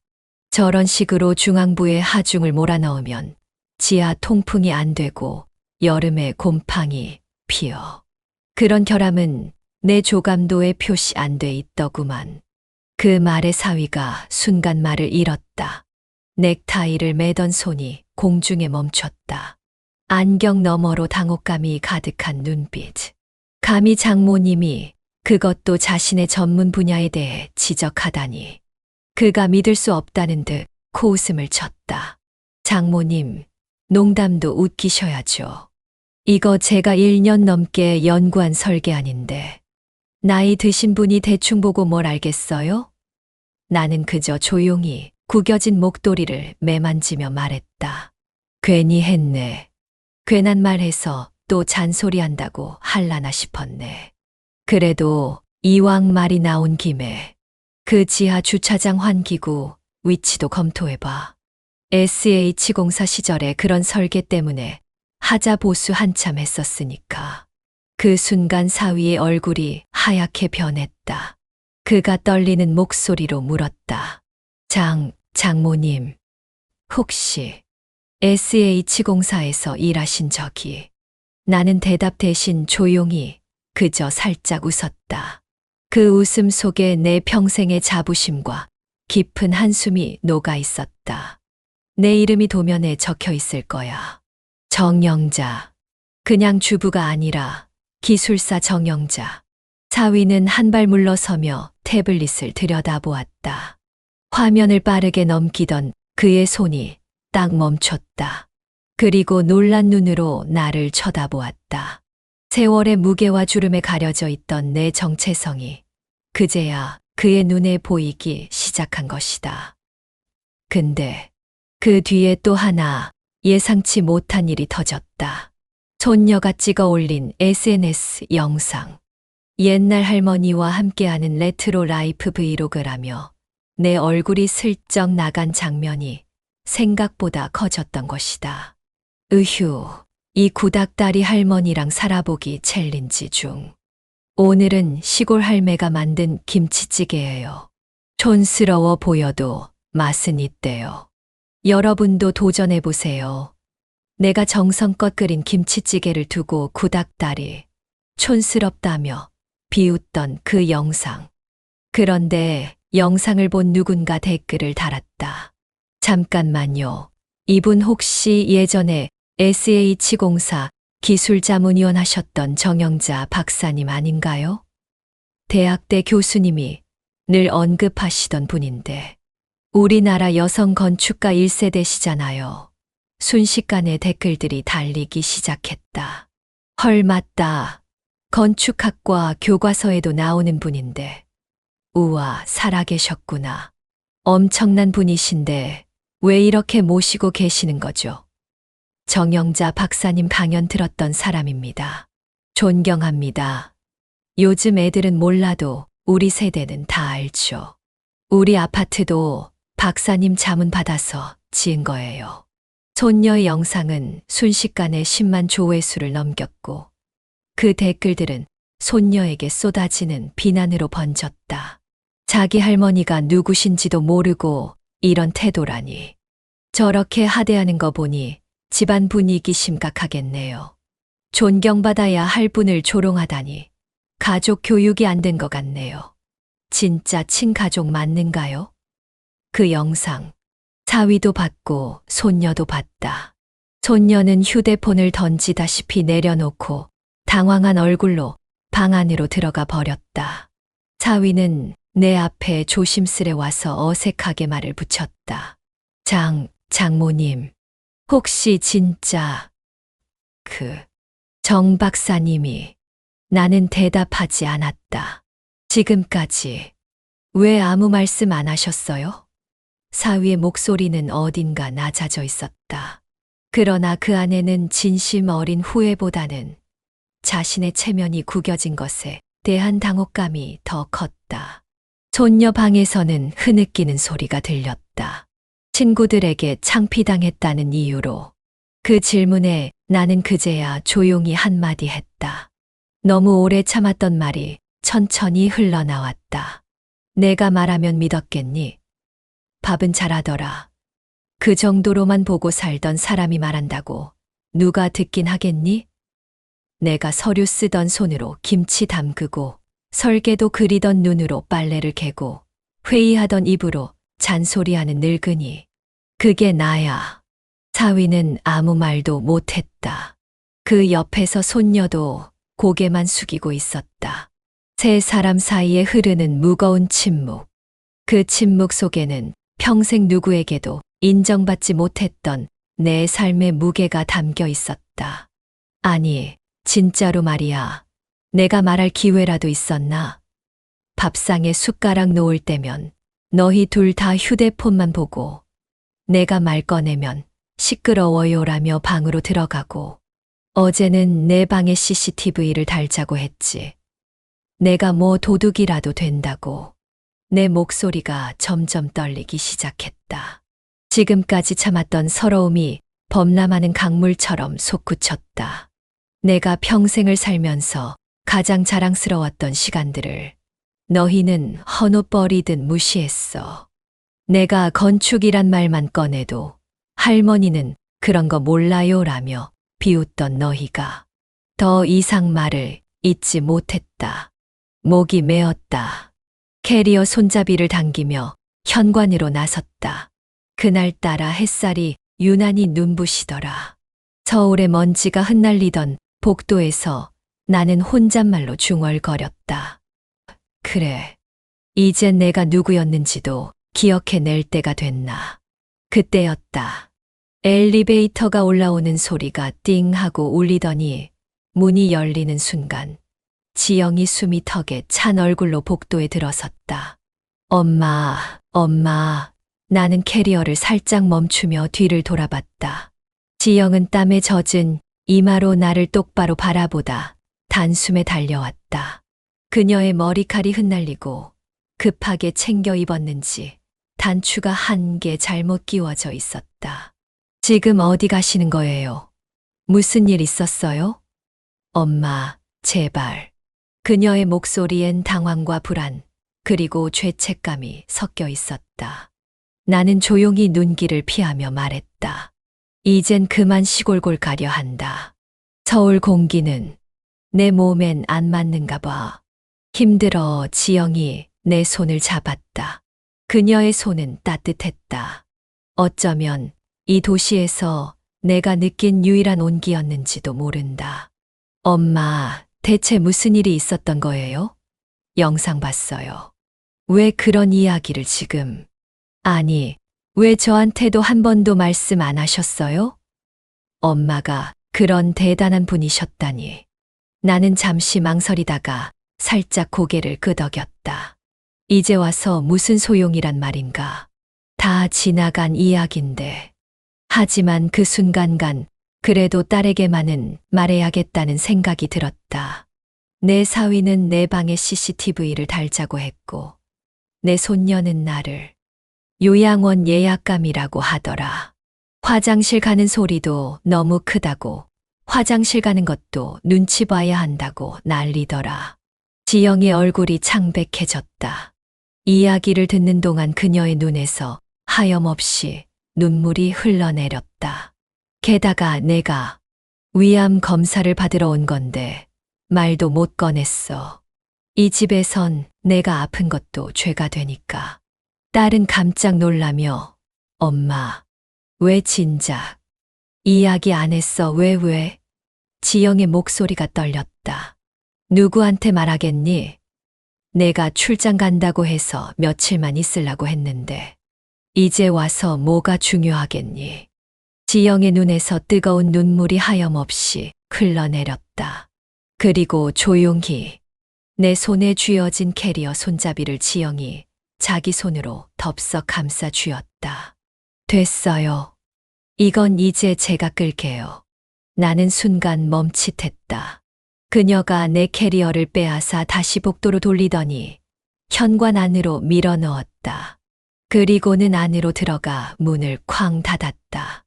저런 식으로 중앙부에 하중을 몰아넣으면 지하 통풍이 안 되고 여름에 곰팡이 피어. 그런 결함은 내 조감도에 표시 안 돼 있더구만. 그 말에 사위가 순간 말을 잃었다. 넥타이를 매던 손이 공중에 멈췄다. 안경 너머로 당혹감이 가득한 눈빛. 감히 장모님이 그것도 자신의 전문 분야에 대해 지적하다니. 그가 믿을 수 없다는 듯 코웃음을 쳤다. 장모님, 농담도 웃기셔야죠. 이거 제가 1년 넘게 연구한 설계안인데 나이 드신 분이 대충 보고 뭘 알겠어요? 나는 그저 조용히 구겨진 목도리를 매만지며 말했다. 괜히 했네. 괜한 말 해서 또 잔소리한다고 할라나 싶었네. 그래도 이왕 말이 나온 김에 그 지하 주차장 환기구 위치도 검토해봐. SH공사 시절에 그런 설계 때문에 하자 보수 한참 했었으니까. 그 순간 사위의 얼굴이 하얗게 변했다. 그가 떨리는 목소리로 물었다. 장모님, 혹시 SH공사에서 일하신 적이? 나는 대답 대신 조용히 그저 살짝 웃었다. 그 웃음 속에 내 평생의 자부심과 깊은 한숨이 녹아 있었다. 내 이름이 도면에 적혀 있을 거야. 정영자. 그냥 주부가 아니라 기술사 정영자. 사위는 한 발 물러서며 태블릿을 들여다보았다. 화면을 빠르게 넘기던 그의 손이 딱 멈췄다. 그리고 놀란 눈으로 나를 쳐다보았다. 세월의 무게와 주름에 가려져 있던 내 정체성이 그제야 그의 눈에 보이기 시작한 것이다. 근데 그 뒤에 또 하나 예상치 못한 일이 터졌다. 손녀가 찍어 올린 SNS 영상. 옛날 할머니와 함께하는 레트로 라이프 브이로그라며 내 얼굴이 슬쩍 나간 장면이 생각보다 커졌던 것이다. 으휴, 이 구닥다리 할머니랑 살아보기 챌린지 중. 오늘은 시골 할매가 만든 김치찌개예요. 촌스러워 보여도 맛은 있대요. 여러분도 도전해보세요. 내가 정성껏 끓인 김치찌개를 두고 구닥다리, 촌스럽다며 비웃던 그 영상. 그런데 영상을 본 누군가 댓글을 달았다. 잠깐만요. 이분 혹시 예전에 SH공사 기술자문위원 하셨던 정영자 박사님 아닌가요? 대학 때 교수님이 늘 언급하시던 분인데 우리나라 여성 건축가 1세대시잖아요. 순식간에 댓글들이 달리기 시작했다. 헐, 맞다. 건축학과 교과서에도 나오는 분인데. 우와, 살아계셨구나. 엄청난 분이신데 왜 이렇게 모시고 계시는 거죠? 정영자 박사님 강연 들었던 사람입니다. 존경합니다. 요즘 애들은 몰라도 우리 세대는 다 알죠. 우리 아파트도 박사님 자문 받아서 지은 거예요. 손녀의 영상은 순식간에 10만 조회수를 넘겼고 그 댓글들은 손녀에게 쏟아지는 비난으로 번졌다. 자기 할머니가 누구신지도 모르고 이런 태도라니. 저렇게 하대하는 거 보니 집안 분위기 심각하겠네요. 존경받아야 할 분을 조롱하다니 가족 교육이 안 된 것 같네요. 진짜 친가족 맞는가요? 그 영상, 사위도 봤고 손녀도 봤다. 손녀는 휴대폰을 던지다시피 내려놓고 당황한 얼굴로 방 안으로 들어가 버렸다. 사위는 내 앞에 조심스레 와서 어색하게 말을 붙였다. 장모님, 혹시 진짜 정 박사님이. 나는 대답하지 않았다. 지금까지 왜 아무 말씀 안 하셨어요? 사위의 목소리는 어딘가 낮아져 있었다. 그러나 그 안에는 진심 어린 후회보다는 자신의 체면이 구겨진 것에 대한 당혹감이 더 컸다. 손녀 방에서는 흐느끼는 소리가 들렸다. 친구들에게 창피당했다는 이유로. 그 질문에 나는 그제야 조용히 한마디 했다. 너무 오래 참았던 말이 천천히 흘러나왔다. 내가 말하면 믿었겠니? 밥은 잘하더라. 그 정도로만 보고 살던 사람이 말한다고 누가 듣긴 하겠니? 내가 서류 쓰던 손으로 김치 담그고 설계도 그리던 눈으로 빨래를 개고 회의하던 입으로 잔소리하는 늙은이. 그게 나야. 사위는 아무 말도 못했다. 그 옆에서 손녀도 고개만 숙이고 있었다. 세 사람 사이에 흐르는 무거운 침묵. 그 침묵 속에는 평생 누구에게도 인정받지 못했던 내 삶의 무게가 담겨 있었다. 아니, 진짜로 말이야. 내가 말할 기회라도 있었나? 밥상에 숟가락 놓을 때면 너희 둘 다 휴대폰만 보고 내가 말 꺼내면 시끄러워요라며 방으로 들어가고 어제는 내 방에 CCTV를 달자고 했지. 내가 뭐 도둑이라도 된다고. 내 목소리가 점점 떨리기 시작했다. 지금까지 참았던 서러움이 범람하는 강물처럼 솟구쳤다. 내가 평생을 살면서 가장 자랑스러웠던 시간들을 너희는 헌옷버리듯 무시했어. 내가 건축이란 말만 꺼내도 할머니는 그런 거 몰라요라며 비웃던 너희가 더 이상 말을 잇지 못했다. 목이 메었다. 캐리어 손잡이를 당기며 현관으로 나섰다. 그날따라 햇살이 유난히 눈부시더라. 서울의 먼지가 흩날리던 복도에서 나는 혼잣말로 중얼거렸다. 그래, 이젠 내가 누구였는지도 기억해낼 때가 됐나. 그때였다. 엘리베이터가 올라오는 소리가 띵 하고 울리더니 문이 열리는 순간 지영이 숨이 턱에 찬 얼굴로 복도에 들어섰다. 엄마. 나는 캐리어를 살짝 멈추며 뒤를 돌아봤다. 지영은 땀에 젖은 이마로 나를 똑바로 바라보다 단숨에 달려왔다. 그녀의 머리칼이 흩날리고 급하게 챙겨 입었는지 단추가 한 개 잘못 끼워져 있었다. 지금 어디 가시는 거예요? 무슨 일 있었어요? 엄마, 제발. 그녀의 목소리엔 당황과 불안, 그리고 죄책감이 섞여 있었다. 나는 조용히 눈길을 피하며 말했다. 이젠 그만 시골골 가려 한다. 서울 공기는 내 몸엔 안 맞는가 봐. 힘들어. 지영이 내 손을 잡았다. 그녀의 손은 따뜻했다. 어쩌면 이 도시에서 내가 느낀 유일한 온기였는지도 모른다. 엄마, 대체 무슨 일이 있었던 거예요? 영상 봤어요. 왜 그런 이야기를 지금? 아니, 왜 저한테도 한 번도 말씀 안 하셨어요? 엄마가 그런 대단한 분이셨다니. 나는 잠시 망설이다가 살짝 고개를 끄덕였다. 이제 와서 무슨 소용이란 말인가. 다 지나간 이야기인데. 하지만 그 순간간 그래도 딸에게만은 말해야겠다는 생각이 들었다. 내 사위는 내 방에 CCTV를 달자고 했고, 내 손녀는 나를 요양원 예약감이라고 하더라. 화장실 가는 소리도 너무 크다고, 화장실 가는 것도 눈치 봐야 한다고 난리더라. 지영의 얼굴이 창백해졌다. 이야기를 듣는 동안 그녀의 눈에서 하염없이 눈물이 흘러내렸다. 게다가 내가 위암 검사를 받으러 온 건데 말도 못 꺼냈어. 이 집에선 내가 아픈 것도 죄가 되니까. 딸은 깜짝 놀라며 엄마, 왜 진작 이야기 안 했어? 왜? 지영의 목소리가 떨렸다. 누구한테 말하겠니? 내가 출장 간다고 해서 며칠만 있으려고 했는데 이제 와서 뭐가 중요하겠니? 지영의 눈에서 뜨거운 눈물이 하염없이 흘러내렸다. 그리고 조용히 내 손에 쥐어진 캐리어 손잡이를 지영이 자기 손으로 덥석 감싸 쥐었다. 됐어요. 이건 이제 제가 끌게요. 나는 순간 멈칫했다. 그녀가 내 캐리어를 빼앗아 다시 복도로 돌리더니 현관 안으로 밀어 넣었다. 그리고는 안으로 들어가 문을 쾅 닫았다.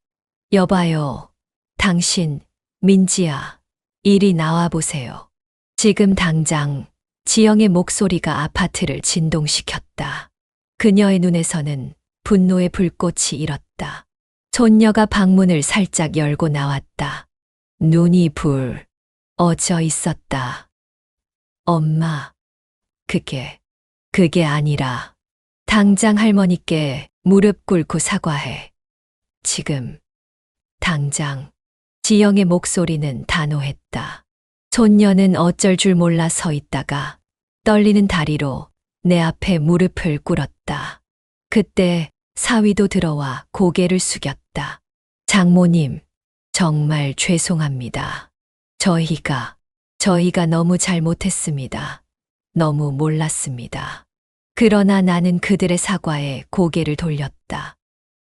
여봐요. 당신, 민지야, 이리 나와 보세요. 지금 당장. 지영의 목소리가 아파트를 진동시켰다. 그녀의 눈에서는 분노의 불꽃이 일었다. 손녀가 방문을 살짝 열고 나왔다. 눈이 불 어져 있었다. 엄마, 그게 아니라 당장 할머니께 무릎 꿇고 사과해. 지금, 당장. 지영의 목소리는 단호했다. 손녀는 어쩔 줄 몰라 서 있다가 떨리는 다리로 내 앞에 무릎을 꿇었다. 그때 사위도 들어와 고개를 숙였다. 장모님, 정말 죄송합니다. 저희가 너무 잘못했습니다. 너무 몰랐습니다. 그러나 나는 그들의 사과에 고개를 돌렸다.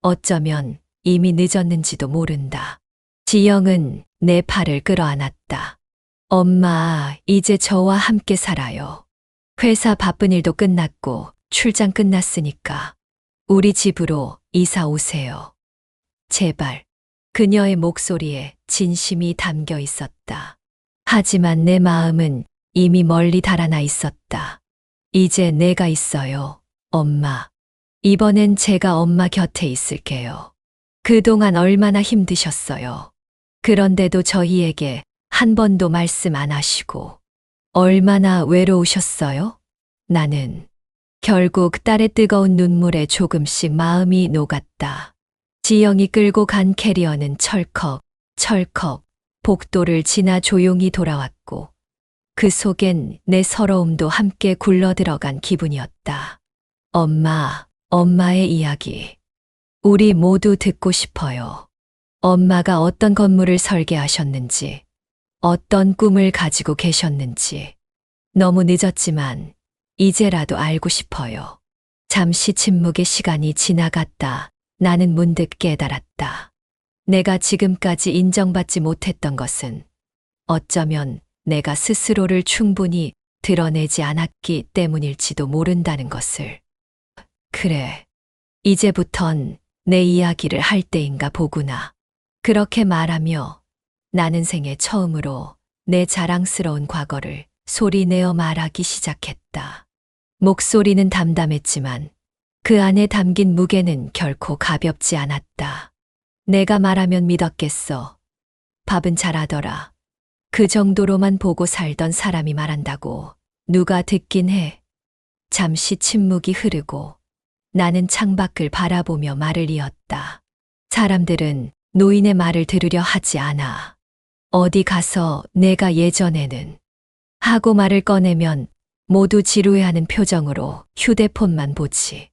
어쩌면 이미 늦었는지도 모른다. 지영은 내 팔을 끌어안았다. 엄마, 이제 저와 함께 살아요. 회사 바쁜 일도 끝났고 출장 끝났으니까 우리 집으로 이사 오세요. 제발. 그녀의 목소리에 진심이 담겨 있었다. 하지만 내 마음은 이미 멀리 달아나 있었다. 이제 내가 있어요, 엄마. 이번엔 제가 엄마 곁에 있을게요. 그동안 얼마나 힘드셨어요. 그런데도 저희에게 한 번도 말씀 안 하시고 얼마나 외로우셨어요? 나는 결국 딸의 뜨거운 눈물에 조금씩 마음이 녹았다. 지영이 끌고 간 캐리어는 철컥 복도를 지나 조용히 돌아왔고 그 속엔 내 서러움도 함께 굴러들어간 기분이었다. 엄마의 이야기. 우리 모두 듣고 싶어요. 엄마가 어떤 건물을 설계하셨는지, 어떤 꿈을 가지고 계셨는지. 너무 늦었지만 이제라도 알고 싶어요. 잠시 침묵의 시간이 지나갔다. 나는 문득 깨달았다. 내가 지금까지 인정받지 못했던 것은 어쩌면 내가 스스로를 충분히 드러내지 않았기 때문일지도 모른다는 것을. 그래, 이제부턴 내 이야기를 할 때인가 보구나. 그렇게 말하며 나는 생애 처음으로 내 자랑스러운 과거를 소리내어 말하기 시작했다. 목소리는 담담했지만 그 안에 담긴 무게는 결코 가볍지 않았다. 내가 말하면 믿었겠어. 밥은 잘하더라. 그 정도로만 보고 살던 사람이 말한다고 누가 듣긴 해. 잠시 침묵이 흐르고 나는 창밖을 바라보며 말을 이었다. 사람들은 노인의 말을 들으려 하지 않아. 어디 가서 내가 예전에는 하고 말을 꺼내면 모두 지루해하는 표정으로 휴대폰만 보지.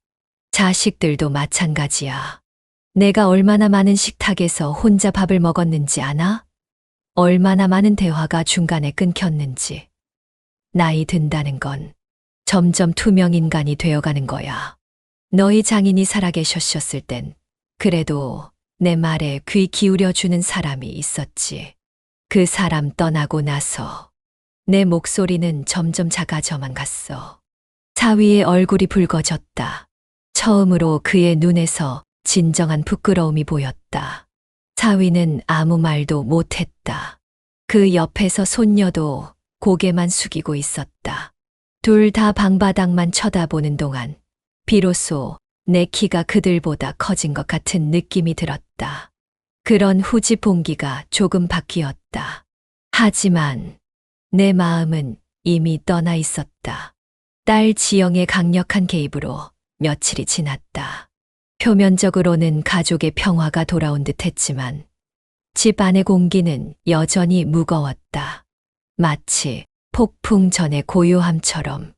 자식들도 마찬가지야. 내가 얼마나 많은 식탁에서 혼자 밥을 먹었는지 아나? 얼마나 많은 대화가 중간에 끊겼는지. 나이 든다는 건 점점 투명 인간이 되어가는 거야. 너희 장인이 살아계셨을 땐 그래도 내 말에 귀 기울여주는 사람이 있었지. 그 사람 떠나고 나서 내 목소리는 점점 작아져만 갔어. 사위의 얼굴이 붉어졌다. 처음으로 그의 눈에서 진정한 부끄러움이 보였다. 사위는 아무 말도 못했다. 그 옆에서 손녀도 고개만 숙이고 있었다. 둘 다 방바닥만 쳐다보는 동안 비로소 내 키가 그들보다 커진 것 같은 느낌이 들었다. 그런 후지 봉기가 조금 바뀌었다. 하지만 내 마음은 이미 떠나 있었다. 딸 지영의 강력한 개입으로 며칠이 지났다. 표면적으로는 가족의 평화가 돌아온 듯 했지만 집 안의 공기는 여전히 무거웠다. 마치 폭풍 전의 고요함처럼.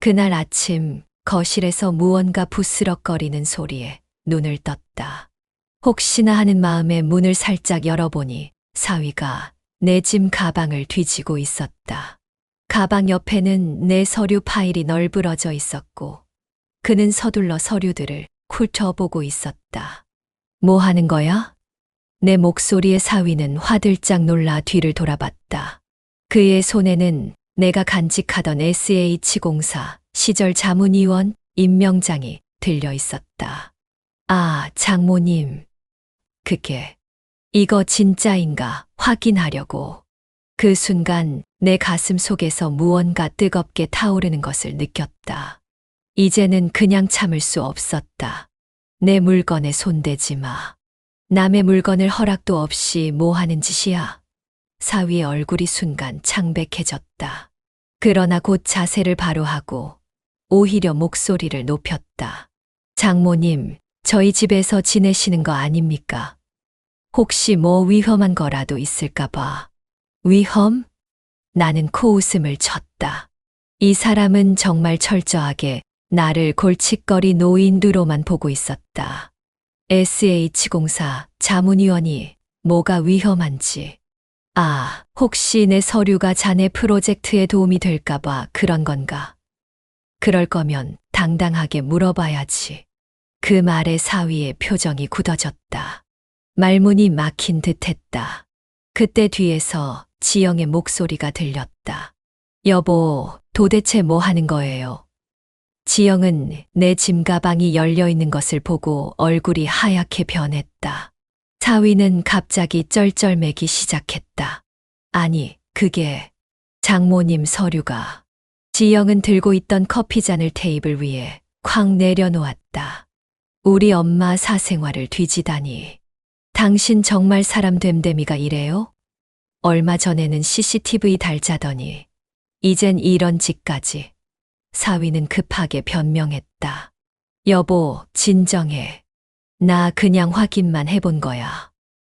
그날 아침 거실에서 무언가 부스럭거리는 소리에 눈을 떴다. 혹시나 하는 마음에 문을 살짝 열어보니 사위가 내 짐 가방을 뒤지고 있었다. 가방 옆에는 내 서류 파일이 널브러져 있었고 그는 서둘러 서류들을 훑어보고 있었다. 뭐 하는 거야? 내 목소리에 사위는 화들짝 놀라 뒤를 돌아봤다. 그의 손에는 내가 간직하던 SH공사 시절 자문위원 임명장이 들려 있었다. 아, 장모님. 그게 이거 진짜인가 확인하려고. 그 순간 내 가슴 속에서 무언가 뜨겁게 타오르는 것을 느꼈다. 이제는 그냥 참을 수 없었다. 내 물건에 손대지 마. 남의 물건을 허락도 없이 뭐 하는 짓이야? 사위의 얼굴이 순간 창백해졌다. 그러나 곧 자세를 바로 하고 오히려 목소리를 높였다. 장모님, 저희 집에서 지내시는 거 아닙니까? 혹시 뭐 위험한 거라도 있을까 봐. 위험? 나는 코웃음을 쳤다. 이 사람은 정말 철저하게 나를 골칫거리 노인으로만 보고 있었다. SH공사 자문위원이 뭐가 위험한지. 아, 혹시 내 서류가 자네 프로젝트에 도움이 될까 봐 그런 건가? 그럴 거면 당당하게 물어봐야지. 그 말에 사위의 표정이 굳어졌다. 말문이 막힌 듯했다. 그때 뒤에서 지영의 목소리가 들렸다. 여보, 도대체 뭐 하는 거예요? 지영은 내 짐 가방이 열려 있는 것을 보고 얼굴이 하얗게 변했다. 사위는 갑자기 쩔쩔매기 시작했다. 아니, 그게 장모님 서류가. 지영은 들고 있던 커피잔을 테이블 위에 쾅 내려놓았다. 우리 엄마 사생활을 뒤지다니. 당신 정말 사람 됨됨이가 이래요? 얼마 전에는 CCTV 달자더니 이젠 이런 짓까지. 사위는 급하게 변명했다. 여보, 진정해. 나 그냥 확인만 해본 거야.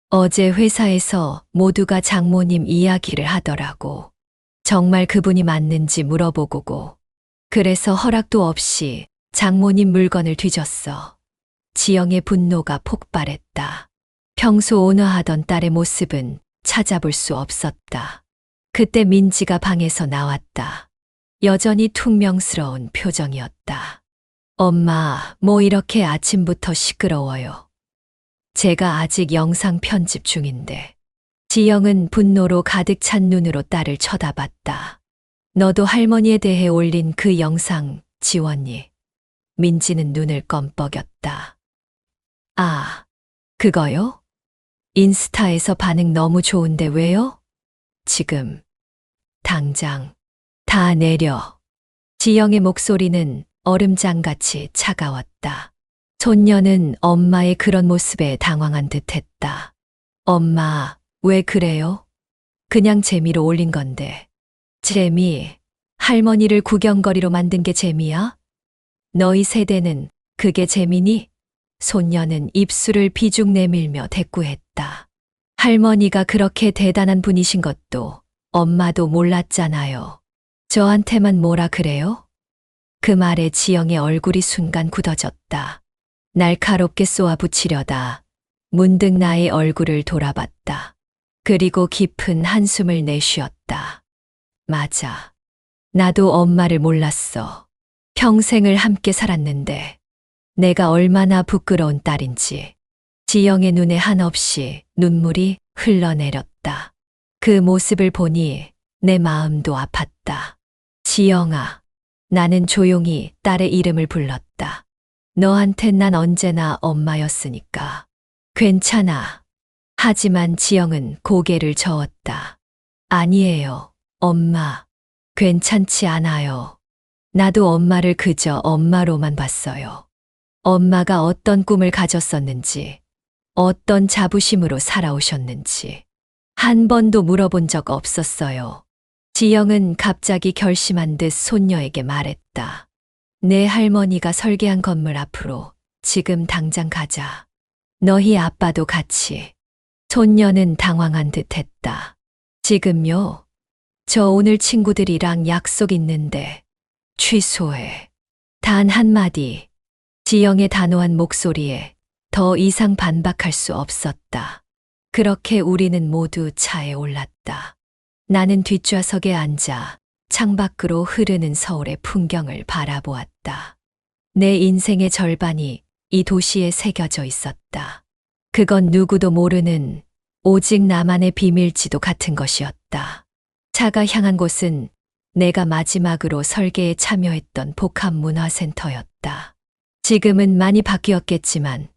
어제 회사에서 모두가 장모님 이야기를 하더라고. 정말 그분이 맞는지 물어보고고. 그래서 허락도 없이 장모님 물건을 뒤졌어. 지영의 분노가 폭발했다. 평소 온화하던 딸의 모습은 찾아볼 수 없었다. 그때 민지가 방에서 나왔다. 여전히 퉁명스러운 표정이었다. 엄마, 뭐 이렇게 아침부터 시끄러워요. 제가 아직 영상 편집 중인데. 지영은 분노로 가득 찬 눈으로 딸을 쳐다봤다. 너도 할머니에 대해 올린 그 영상 지웠니? 민지는 눈을 껌뻑였다. 아, 그거요? 인스타에서 반응 너무 좋은데 왜요? 지금, 당장, 다 내려. 지영의 목소리는 얼음장같이 차가웠다. 손녀는 엄마의 그런 모습에 당황한 듯 했다. 엄마, 왜 그래요? 그냥 재미로 올린 건데. 재미, 할머니를 구경거리로 만든 게 재미야? 너희 세대는 그게 재미니? 손녀는 입술을 비죽 내밀며 대꾸했다. 할머니가 그렇게 대단한 분이신 것도 엄마도 몰랐잖아요. 저한테만 뭐라 그래요? 그 말에 지영의 얼굴이 순간 굳어졌다. 날카롭게 쏘아붙이려다 문득 나의 얼굴을 돌아봤다. 그리고 깊은 한숨을 내쉬었다. 맞아. 나도 엄마를 몰랐어. 평생을 함께 살았는데 내가 얼마나 부끄러운 딸인지. 지영의 눈에 한없이 눈물이 흘러내렸다. 그 모습을 보니 내 마음도 아팠다. 지영아, 나는 조용히 딸의 이름을 불렀다. 너한텐 난 언제나 엄마였으니까. 괜찮아. 하지만 지영은 고개를 저었다. 아니에요, 엄마. 괜찮지 않아요. 나도 엄마를 그저 엄마로만 봤어요. 엄마가 어떤 꿈을 가졌었는지, 어떤 자부심으로 살아오셨는지 한 번도 물어본 적 없었어요. 지영은 갑자기 결심한 듯 손녀에게 말했다. 내 할머니가 설계한 건물 앞으로 지금 당장 가자. 너희 아빠도 같이. 손녀는 당황한 듯 했다. 지금요? 저 오늘 친구들이랑 약속 있는데 취소해. 단 한마디. 지영의 단호한 목소리에 더 이상 반박할 수 없었다. 그렇게 우리는 모두 차에 올랐다. 나는 뒷좌석에 앉아 창밖으로 흐르는 서울의 풍경을 바라보았다. 내 인생의 절반이 이 도시에 새겨져 있었다. 그건 누구도 모르는 오직 나만의 비밀지도 같은 것이었다. 차가 향한 곳은 내가 마지막으로 설계에 참여했던 복합문화센터였다. 지금은 많이 바뀌었겠지만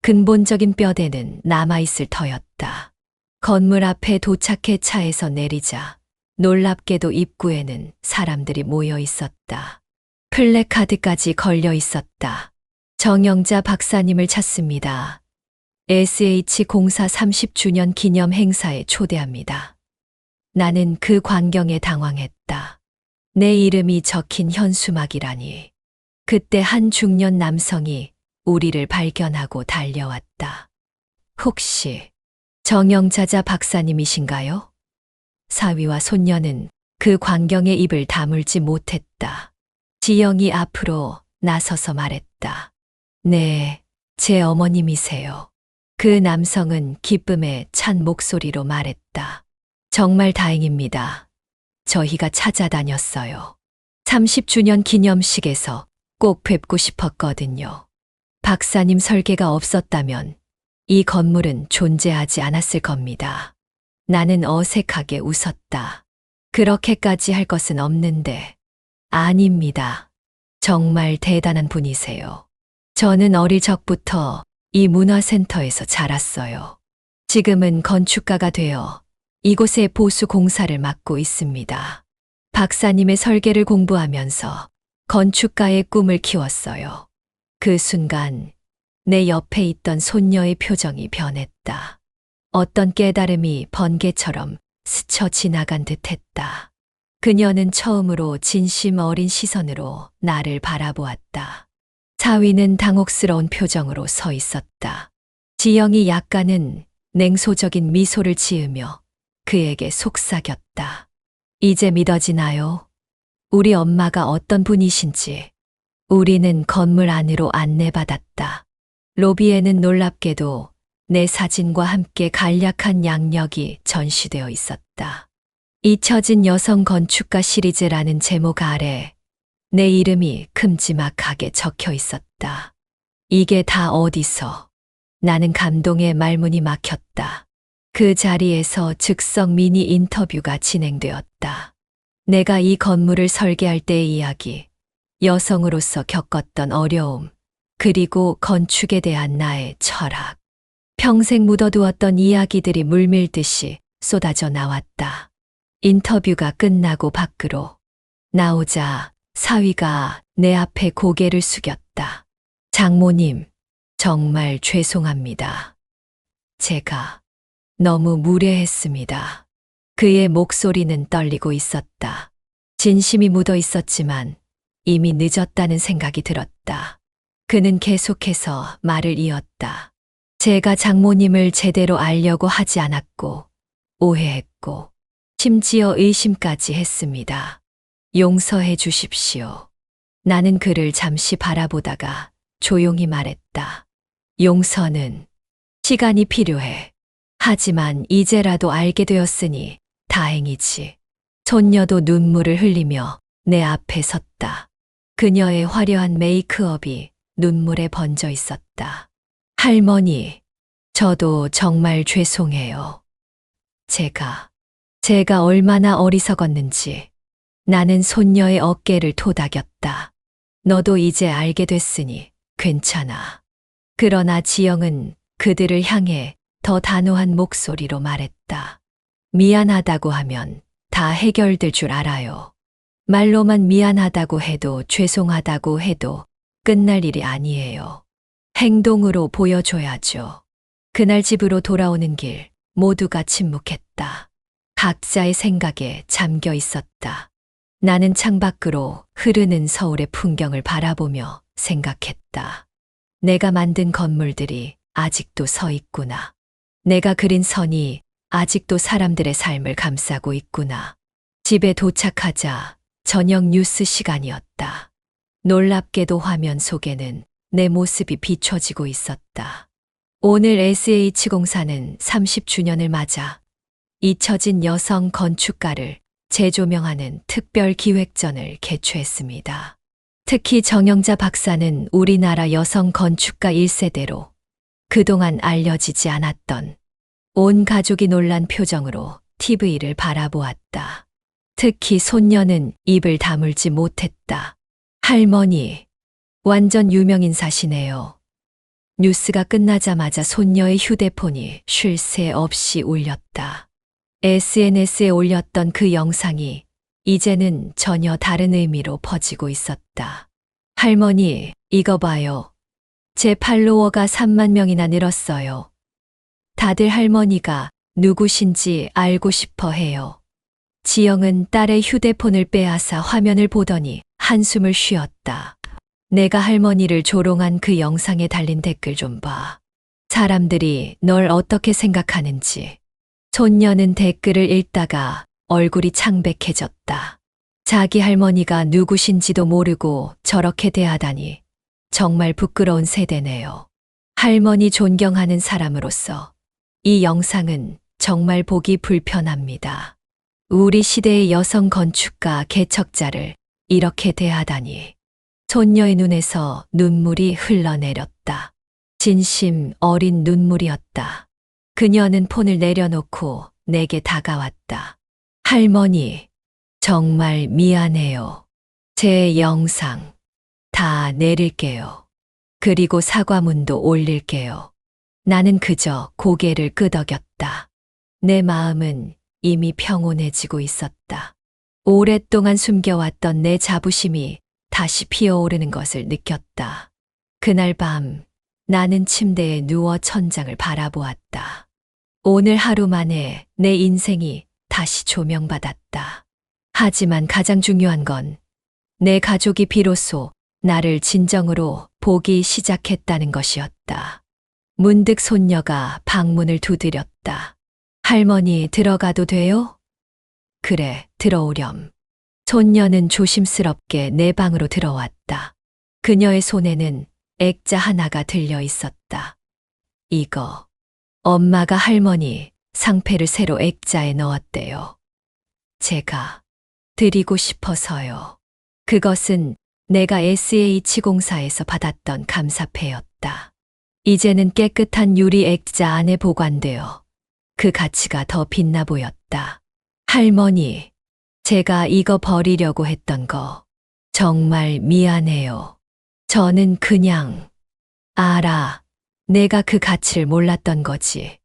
근본적인 뼈대는 남아있을 터였다. 건물 앞에 도착해 차에서 내리자 놀랍게도 입구에는 사람들이 모여 있었다. 플래카드까지 걸려 있었다. 정영자 박사님을 찾습니다. SH공사 30주년 기념 행사에 초대합니다. 나는 그 광경에 당황했다. 내 이름이 적힌 현수막이라니. 그때 한 중년 남성이 우리를 발견하고 달려왔다. 혹시 정영자자 박사님이신가요? 사위와 손녀는 그 광경에 입을 다물지 못했다. 지영이 앞으로 나서서 말했다. 네, 제 어머님이세요. 그 남성은 기쁨에 찬 목소리로 말했다. 정말 다행입니다. 저희가 찾아다녔어요. 30주년 기념식에서 꼭 뵙고 싶었거든요. 박사님 설계가 없었다면 이 건물은 존재하지 않았을 겁니다. 나는 어색하게 웃었다. 그렇게까지 할 것은 없는데. 아닙니다. 정말 대단한 분이세요. 저는 어릴 적부터 이 문화센터에서 자랐어요. 지금은 건축가가 되어 이곳의 보수 공사를 맡고 있습니다. 박사님의 설계를 공부하면서 건축가의 꿈을 키웠어요. 그 순간 내 옆에 있던 손녀의 표정이 변했다. 어떤 깨달음이 번개처럼 스쳐 지나간 듯 했다. 그녀는 처음으로 진심 어린 시선으로 나를 바라보았다. 사위는 당혹스러운 표정으로 서 있었다. 지영이 약간은 냉소적인 미소를 지으며 그에게 속삭였다. 이제 믿어지나요? 우리 엄마가 어떤 분이신지. 우리는 건물 안으로 안내받았다. 로비에는 놀랍게도 내 사진과 함께 간략한 양력이 전시되어 있었다. 잊혀진 여성 건축가 시리즈라는 제목 아래 내 이름이 큼지막하게 적혀 있었다. 이게 다 어디서? 나는 감동의 말문이 막혔다. 그 자리에서 즉석 미니 인터뷰가 진행되었다. 내가 이 건물을 설계할 때의 이야기, 여성으로서 겪었던 어려움, 그리고 건축에 대한 나의 철학. 평생 묻어두었던 이야기들이 물밀듯이 쏟아져 나왔다. 인터뷰가 끝나고 밖으로 나오자 사위가 내 앞에 고개를 숙였다. 장모님, 정말 죄송합니다. 제가 너무 무례했습니다. 그의 목소리는 떨리고 있었다. 진심이 묻어 있었지만 이미 늦었다는 생각이 들었다. 그는 계속해서 말을 이었다. 제가 장모님을 제대로 알려고 하지 않았고, 오해했고, 심지어 의심까지 했습니다. 용서해 주십시오. 나는 그를 잠시 바라보다가 조용히 말했다. 용서는 시간이 필요해. 하지만 이제라도 알게 되었으니 다행이지. 손녀도 눈물을 흘리며 내 앞에 섰다. 그녀의 화려한 메이크업이 눈물에 번져 있었다. 할머니, 저도 정말 죄송해요. 제가 얼마나 어리석었는지. 나는 손녀의 어깨를 토닥였다. 너도 이제 알게 됐으니 괜찮아. 그러나 지영은 그들을 향해 더 단호한 목소리로 말했다. 미안하다고 하면 다 해결될 줄 알아요. 말로만 미안하다고 해도 죄송하다고 해도 끝날 일이 아니에요. 행동으로 보여줘야죠. 그날 집으로 돌아오는 길 모두가 침묵했다. 각자의 생각에 잠겨 있었다. 나는 창밖으로 흐르는 서울의 풍경을 바라보며 생각했다. 내가 만든 건물들이 아직도 서 있구나. 내가 그린 선이 아직도 사람들의 삶을 감싸고 있구나. 집에 도착하자 저녁 뉴스 시간이었다. 놀랍게도 화면 속에는 내 모습이 비춰지고 있었다. 오늘 SH공사는 30주년을 맞아 잊혀진 여성 건축가를 재조명하는 특별 기획전을 개최했습니다. 특히 정영자 박사는 우리나라 여성 건축가 1세대로 그동안 알려지지 않았던 온 가족이 놀란 표정으로 TV를 바라보았다. 특히 손녀는 입을 다물지 못했다. 할머니, 완전 유명인사시네요. 뉴스가 끝나자마자 손녀의 휴대폰이 쉴 새 없이 울렸다. SNS에 올렸던 그 영상이 이제는 전혀 다른 의미로 퍼지고 있었다. 할머니, 이거 봐요. 제 팔로워가 3만 명이나 늘었어요. 다들 할머니가 누구신지 알고 싶어 해요. 지영은 딸의 휴대폰을 빼앗아 화면을 보더니 한숨을 쉬었다. 내가 할머니를 조롱한 그 영상에 달린 댓글 좀 봐. 사람들이 널 어떻게 생각하는지. 손녀는 댓글을 읽다가 얼굴이 창백해졌다. 자기 할머니가 누구신지도 모르고 저렇게 대하다니 정말 부끄러운 세대네요. 할머니 존경하는 사람으로서 이 영상은 정말 보기 불편합니다. 우리 시대의 여성 건축가 개척자를 이렇게 대하다니. 손녀의 눈에서 눈물이 흘러내렸다. 진심 어린 눈물이었다. 그녀는 폰을 내려놓고 내게 다가왔다. 할머니, 정말 미안해요. 제 영상 다 내릴게요. 그리고 사과문도 올릴게요. 나는 그저 고개를 끄덕였다. 내 마음은 이미 평온해지고 있었다. 오랫동안 숨겨왔던 내 자부심이 다시 피어오르는 것을 느꼈다. 그날 밤 나는 침대에 누워 천장을 바라보았다. 오늘 하루 만에 내 인생이 다시 조명받았다. 하지만 가장 중요한 건 내 가족이 비로소 나를 진정으로 보기 시작했다는 것이었다. 문득 손녀가 방문을 두드렸다. 할머니, 들어가도 돼요? 그래, 들어오렴. 손녀는 조심스럽게 내 방으로 들어왔다. 그녀의 손에는 액자 하나가 들려 있었다. 이거, 엄마가 할머니 상패를 새로 액자에 넣었대요. 제가 드리고 싶어서요. 그것은 내가 SH공사에서 받았던 감사패였다. 이제는 깨끗한 유리 액자 안에 보관되어 그 가치가 더 빛나 보였다. 할머니, 제가 이거 버리려고 했던 거 정말 미안해요. 저는 그냥 알아. 내가 그 가치를 몰랐던 거지.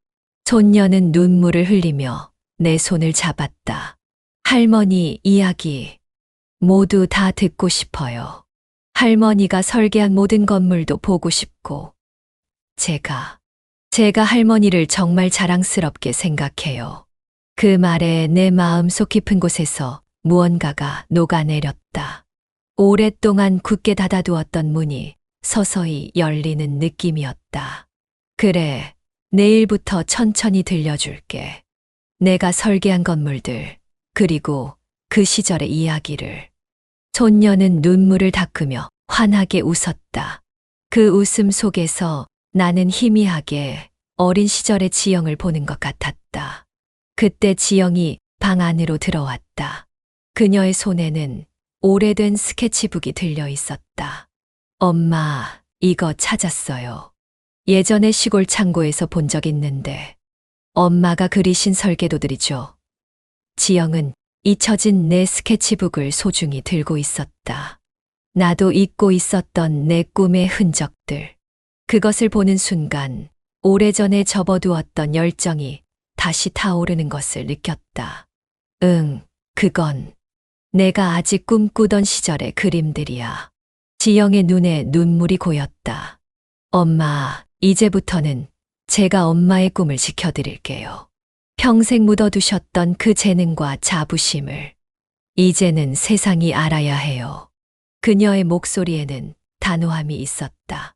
손녀는 눈물을 흘리며 내 손을 잡았다. 할머니 이야기 모두 다 듣고 싶어요. 할머니가 설계한 모든 건물도 보고 싶고, 제가 할머니를 정말 자랑스럽게 생각해요. 그 말에 내 마음속 깊은 곳에서 무언가가 녹아내렸다. 오랫동안 굳게 닫아두었던 문이 서서히 열리는 느낌이었다. 그래, 내일부터 천천히 들려줄게. 내가 설계한 건물들, 그리고 그 시절의 이야기를. 손녀는 눈물을 닦으며 환하게 웃었다. 그 웃음 속에서 나는 희미하게 어린 시절의 지영을 보는 것 같았다. 그때 지영이 방 안으로 들어왔다. 그녀의 손에는 오래된 스케치북이 들려 있었다. 엄마, 이거 찾았어요. 예전에 시골 창고에서 본 적 있는데 엄마가 그리신 설계도들이죠. 지영은 잊혀진 내 스케치북을 소중히 들고 있었다. 나도 잊고 있었던 내 꿈의 흔적들. 그것을 보는 순간 오래전에 접어두었던 열정이 다시 타오르는 것을 느꼈다. 그건 내가 아직 꿈꾸던 시절의 그림들이야. 지영의 눈에 눈물이 고였다. 엄마, 이제부터는 제가 엄마의 꿈을 지켜드릴게요. 평생 묻어두셨던 그 재능과 자부심을 이제는 세상이 알아야 해요. 그녀의 목소리에는 단호함이 있었다.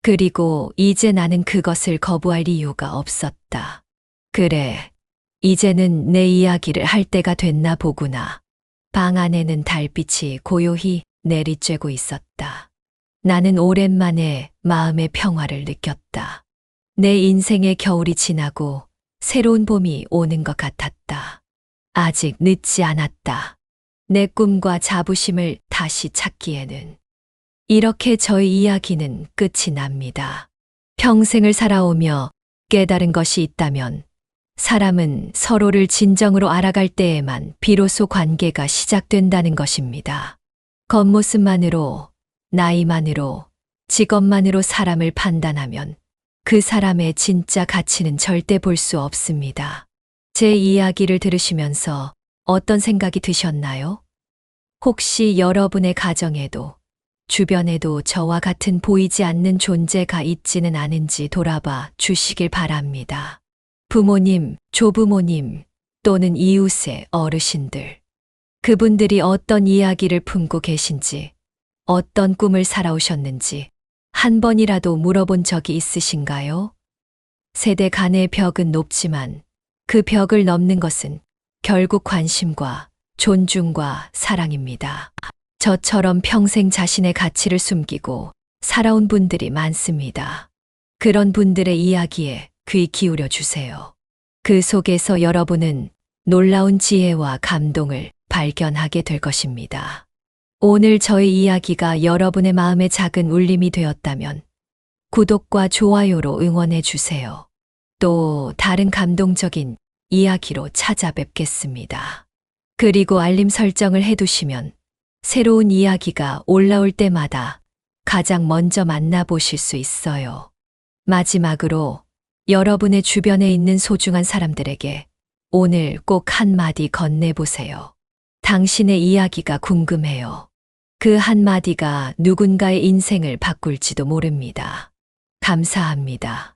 그리고 이제 나는 그것을 거부할 이유가 없었다. 그래, 이제는 내 이야기를 할 때가 됐나 보구나. 방 안에는 달빛이 고요히 내리쬐고 있었다. 나는 오랜만에 마음의 평화를 느꼈다. 내 인생의 겨울이 지나고 새로운 봄이 오는 것 같았다. 아직 늦지 않았다. 내 꿈과 자부심을 다시 찾기에는. 이렇게 저의 이야기는 끝이 납니다. 평생을 살아오며 깨달은 것이 있다면 사람은 서로를 진정으로 알아갈 때에만 비로소 관계가 시작된다는 것입니다. 겉모습만으로, 나이만으로, 직업만으로 사람을 판단하면 그 사람의 진짜 가치는 절대 볼 수 없습니다. 제 이야기를 들으시면서 어떤 생각이 드셨나요? 혹시 여러분의 가정에도 주변에도 저와 같은 보이지 않는 존재가 있지는 않은지 돌아봐 주시길 바랍니다. 부모님, 조부모님 또는 이웃의 어르신들. 그분들이 어떤 이야기를 품고 계신지, 어떤 꿈을 살아오셨는지 한 번이라도 물어본 적이 있으신가요? 세대 간의 벽은 높지만 그 벽을 넘는 것은 결국 관심과 존중과 사랑입니다. 저처럼 평생 자신의 가치를 숨기고 살아온 분들이 많습니다. 그런 분들의 이야기에 귀 기울여 주세요. 그 속에서 여러분은 놀라운 지혜와 감동을 발견하게 될 것입니다. 오늘 저의 이야기가 여러분의 마음에 작은 울림이 되었다면 구독과 좋아요로 응원해 주세요. 또 다른 감동적인 이야기로 찾아뵙겠습니다. 그리고 알림 설정을 해두시면 새로운 이야기가 올라올 때마다 가장 먼저 만나보실 수 있어요. 마지막으로 여러분의 주변에 있는 소중한 사람들에게 오늘 꼭 한마디 건네보세요. 당신의 이야기가 궁금해요. 그 한마디가 누군가의 인생을 바꿀지도 모릅니다. 감사합니다.